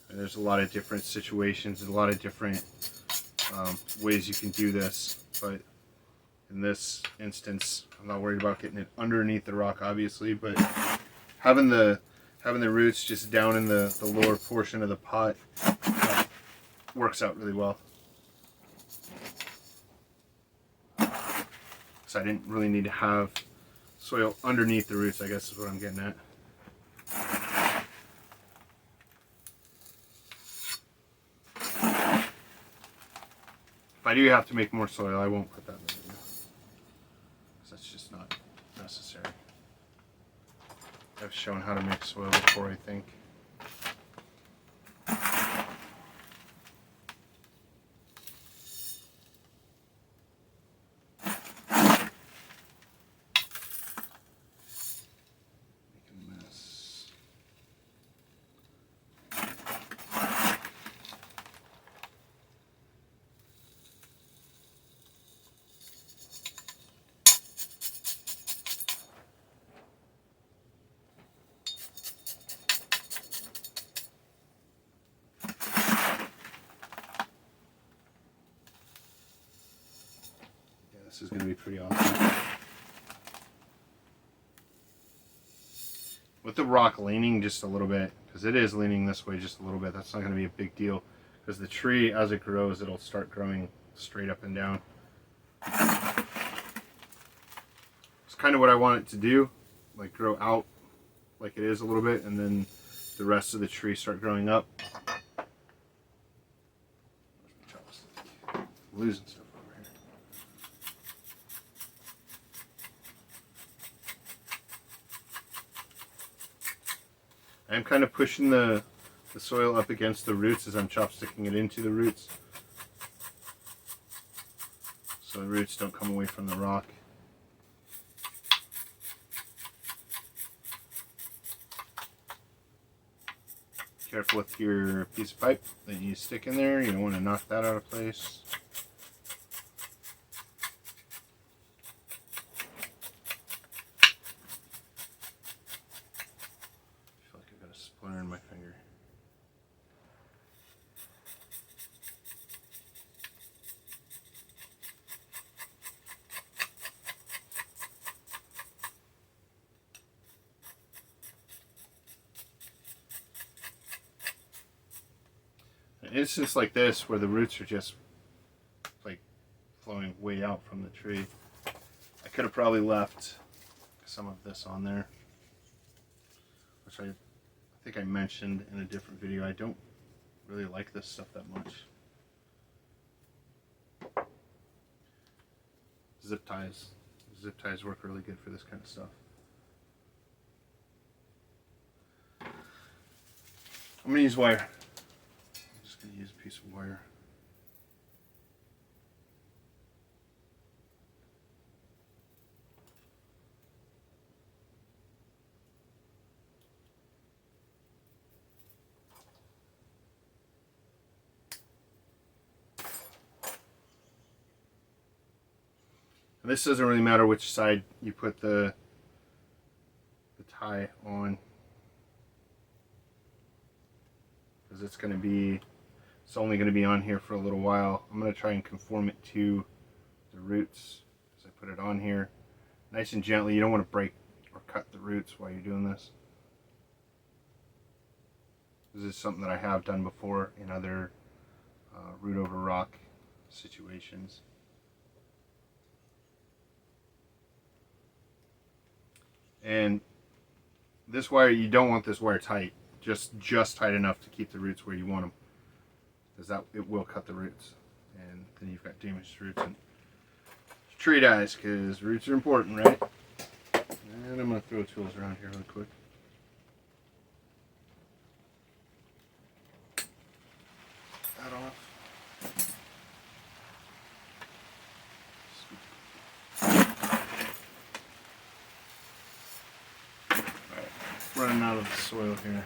And there's a lot of different situations and a lot of different ways you can do this, but in this instance, I'm not worried about getting it underneath the rock, obviously, but having the roots just down in the lower portion of the pot works out really well. So I didn't really need to have soil underneath the roots, I guess is what I'm getting at. If I do have to make more soil, I won't put that in the video, because that's just not necessary. I've shown how to make soil before, I think. Make a mess. This is going to be pretty awesome. With the rock leaning just a little bit, because it is leaning this way just a little bit, that's not going to be a big deal, because the tree, as it grows, it'll start growing straight up and down. It's kind of what I want it to do, like grow out like it is a little bit, and then the rest of the tree start growing up. I'm losing stuff. I'm kind of pushing the soil up against the roots as I'm chopsticking it into the roots, so the roots don't come away from the rock. Careful with your piece of pipe that you stick in there, you don't want to knock that out of place. Splinter in my finger. An instance like this where the roots are just like flowing way out from the tree, I could have probably left some of this on there, which I think I mentioned in a different video. I don't really like this stuff that much. Zip ties. Zip ties work really good for this kind of stuff. I'm going to use wire. I'm just going to use a piece of wire. And this doesn't really matter which side you put the tie on, because it's only going to be on here for a little while. I'm going to try and conform it to the roots as I put it on here, nice and gently. You don't want to break or cut the roots while you're doing this. This is something that I have done before in other root over rock situations. And this wire, you don't want this wire tight, just tight enough to keep the roots where you want them, because it will cut the roots, and then you've got damaged roots and tree dies, because roots are important, right? And I'm going to throw tools around here really quick. That off. Alright, running out of the soil here.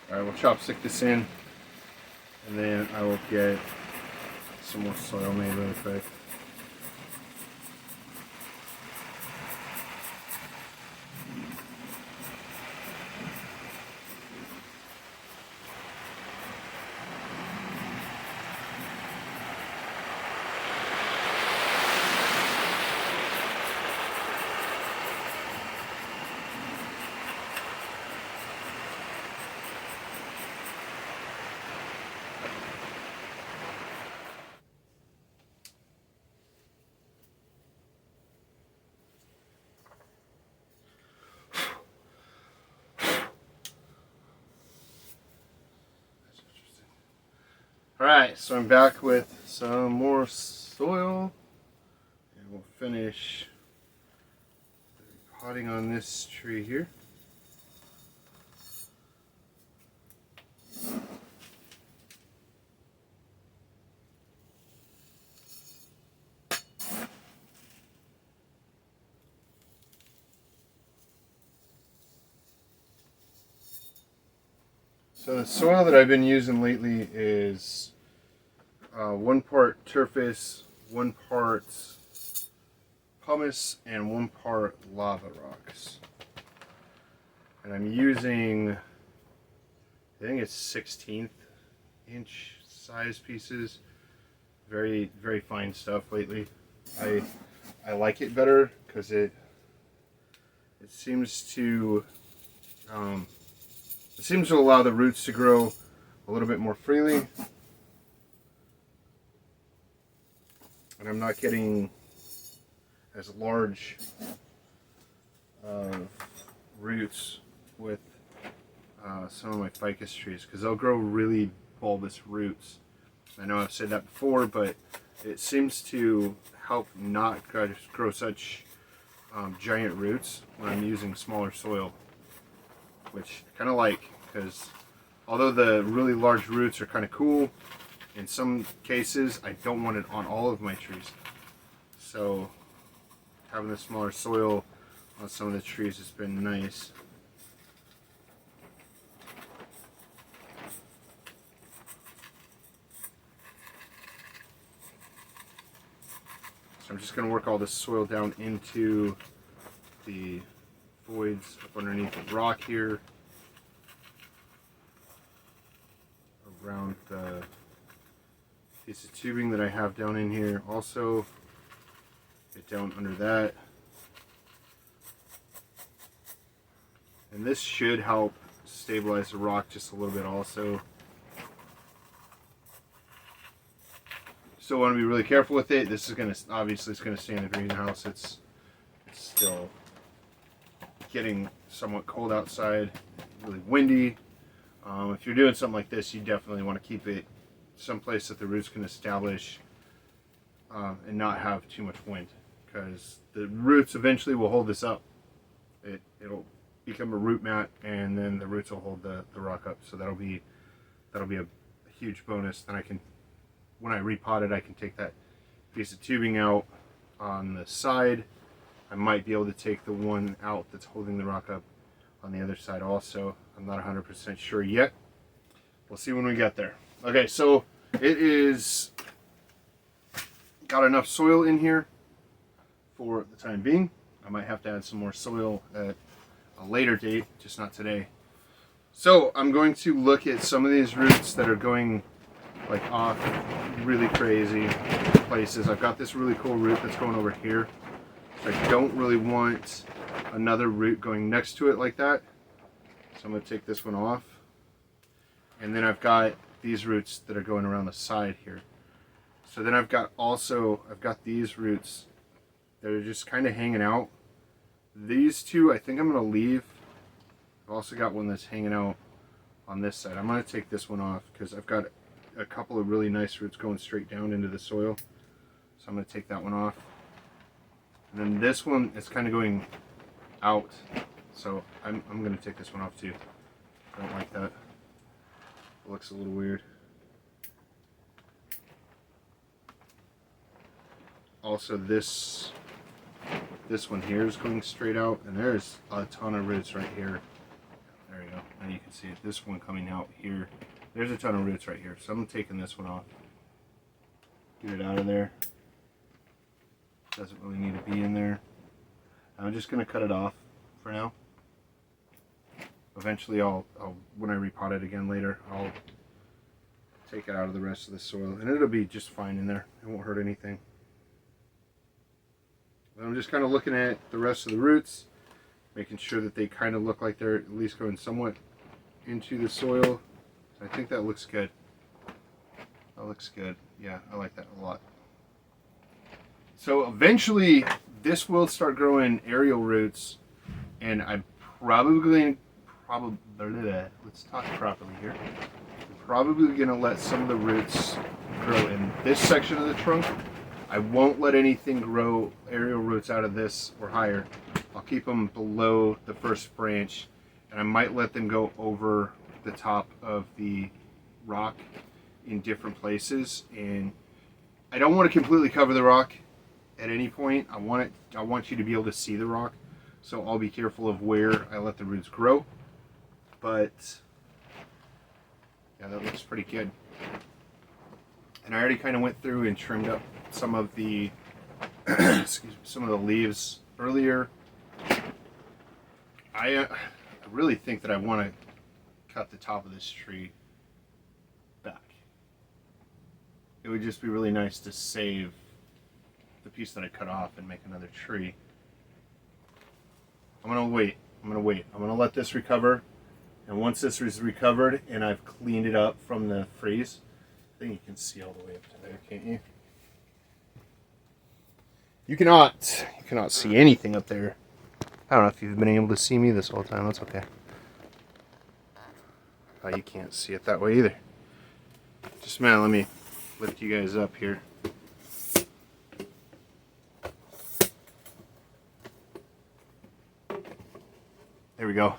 Alright, we'll chopstick this in, and then I will get some more soil made really quick. Alright, so I'm back with some more soil, and we'll finish potting on this tree here. So the soil that I've been using lately is 1 part turfus, 1 part pumice, and 1 part lava rocks. And I'm using, I think it's 1/16 inch size pieces. Very, very fine stuff lately. I like it better because it seems to allow the roots to grow a little bit more freely, and I'm not getting as large roots with some of my ficus trees, because they'll grow really bulbous roots. I know I've said that before, but it seems to help not grow such giant roots when I'm using smaller soil, which I kind of like, because although the really large roots are kind of cool, in some cases I don't want it on all of my trees. So having the smaller soil on some of the trees has been nice. So I'm just going to work all this soil down into the voids up underneath the rock here, around the piece of tubing that I have down in here. Also, get down under that. And this should help stabilize the rock just a little bit also. Still want to be really careful with it. This is obviously it's going to stay in the greenhouse. It's still getting somewhat cold outside, really windy. If you're doing something like this, you definitely want to keep it someplace that the roots can establish and not have too much wind, because the roots eventually will hold this up. It'll become a root mat, and then the roots will hold the rock up. So that'll be a huge bonus. Then I can, when I repot it, I can take that piece of tubing out on the side. I might be able to take the one out that's holding the rock up on the other side also. I'm not 100% sure yet. We'll see when we get there. Okay, so it is got enough soil in here for the time being. I might have to add some more soil at a later date, just not today. So I'm going to look at some of these roots that are going like off really crazy places. I've got this really cool root that's going over here. I don't really want another root going next to it like that. So I'm going to take this one off. And then I've got these roots that are going around the side here. So then I've got these roots that are just kind of hanging out. These two I think I'm going to leave. I've also got one that's hanging out on this side. I'm going to take this one off because I've got a couple of really nice roots going straight down into the soil. So I'm going to take that one off. And then this one is kind of going out, so I'm going to take this one off too. I don't like that. It looks a little weird. Also, this one here is going straight out, and there's a ton of roots right here. There you go. Now you can see it. This one coming out here. There's a ton of roots right here. So I'm taking this one off. Get it out of there. Doesn't really need to be in there. I'm just going to cut it off for now. Eventually I'll when I repot it again later, I'll take it out of the rest of the soil, and it'll be just fine in there. It won't hurt anything. I'm just kind of looking at the rest of the roots, making sure that they kind of look like they're at least going somewhat into the soil. I think that looks good. That looks good. Yeah, I like that a lot. So eventually this will start growing aerial roots, and I'm probably let's talk properly here. I'm probably going to let some of the roots grow in this section of the trunk. I won't let anything grow aerial roots out of this or higher. I'll keep them below the first branch, and I might let them go over the top of the rock in different places. And I don't want to completely cover the rock at any point. I want you to be able to see the rock, so I'll be careful of where I let the roots grow. But yeah, that looks pretty good. And I already kind of went through and trimmed up some of the some of the leaves earlier. I really think that I want to cut the top of this tree back. It would just be really nice to save the piece that I cut off and make another tree. I'm gonna wait. I'm gonna let this recover, and once this is recovered and I've cleaned it up from the freeze, I think you can see all the way up to there, can't you? You cannot see anything up there. I don't know if you've been able to see me this whole time. That's okay. Oh, you can't see it that way either. Just a minute, let me lift you guys up here. There we go.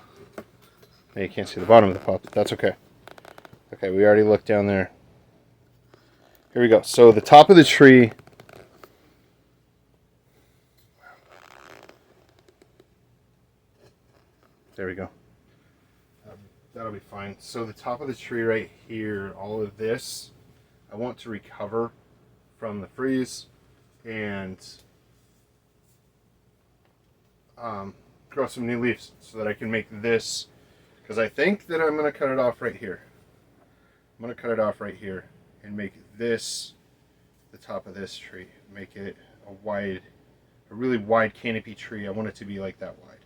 Now you can't see the bottom of the pot, but that's okay. Okay, we already looked down there. Here we go. So the top of the tree, there we go. That'll be fine. So the top of the tree right here, all of this, I want to recover from the freeze and grow some new leaves so that I can make this, because I think that I'm going to cut it off right here. I'm going to cut it off right here and make this the top of this tree. Make it a really wide canopy tree. I want it to be like that wide.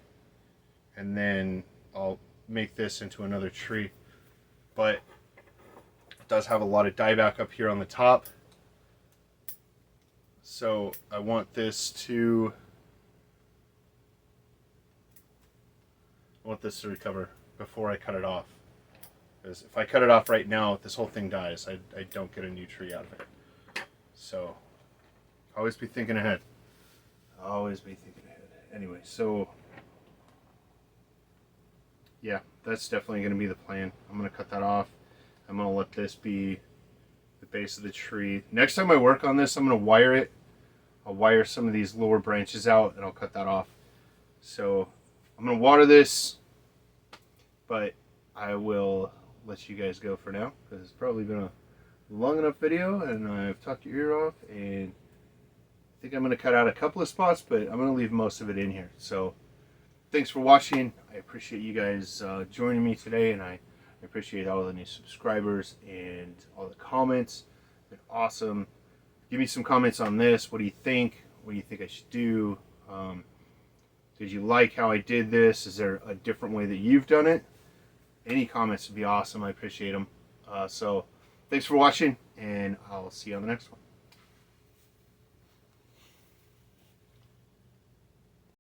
And then I'll make this into another tree. But it does have a lot of dieback up here on the top. So I want this to recover before I cut it off. Because if I cut it off right now, this whole thing dies. I don't get a new tree out of it. So Always be thinking ahead. Always be thinking ahead. Anyway, so yeah, that's definitely going to be the plan. I'm going to cut that off. I'm going to let this be the base of the tree. Next time I work on this, I'm going to wire it. I'll wire some of these lower branches out and I'll cut that off. So I'm going to water this, but I will let you guys go for now because it's probably been a long enough video and I've talked your ear off, and I think I'm going to cut out a couple of spots, but I'm going to leave most of it in here. So thanks for watching. I appreciate you guys joining me today, and I appreciate all the new subscribers and all the comments. They're awesome. Give me some comments on this. What do you think? What do you think I should do? Did you like how I did this? Is there a different way that you've done it? Any comments would be awesome. I appreciate them. So thanks for watching, and I'll see you on the next one.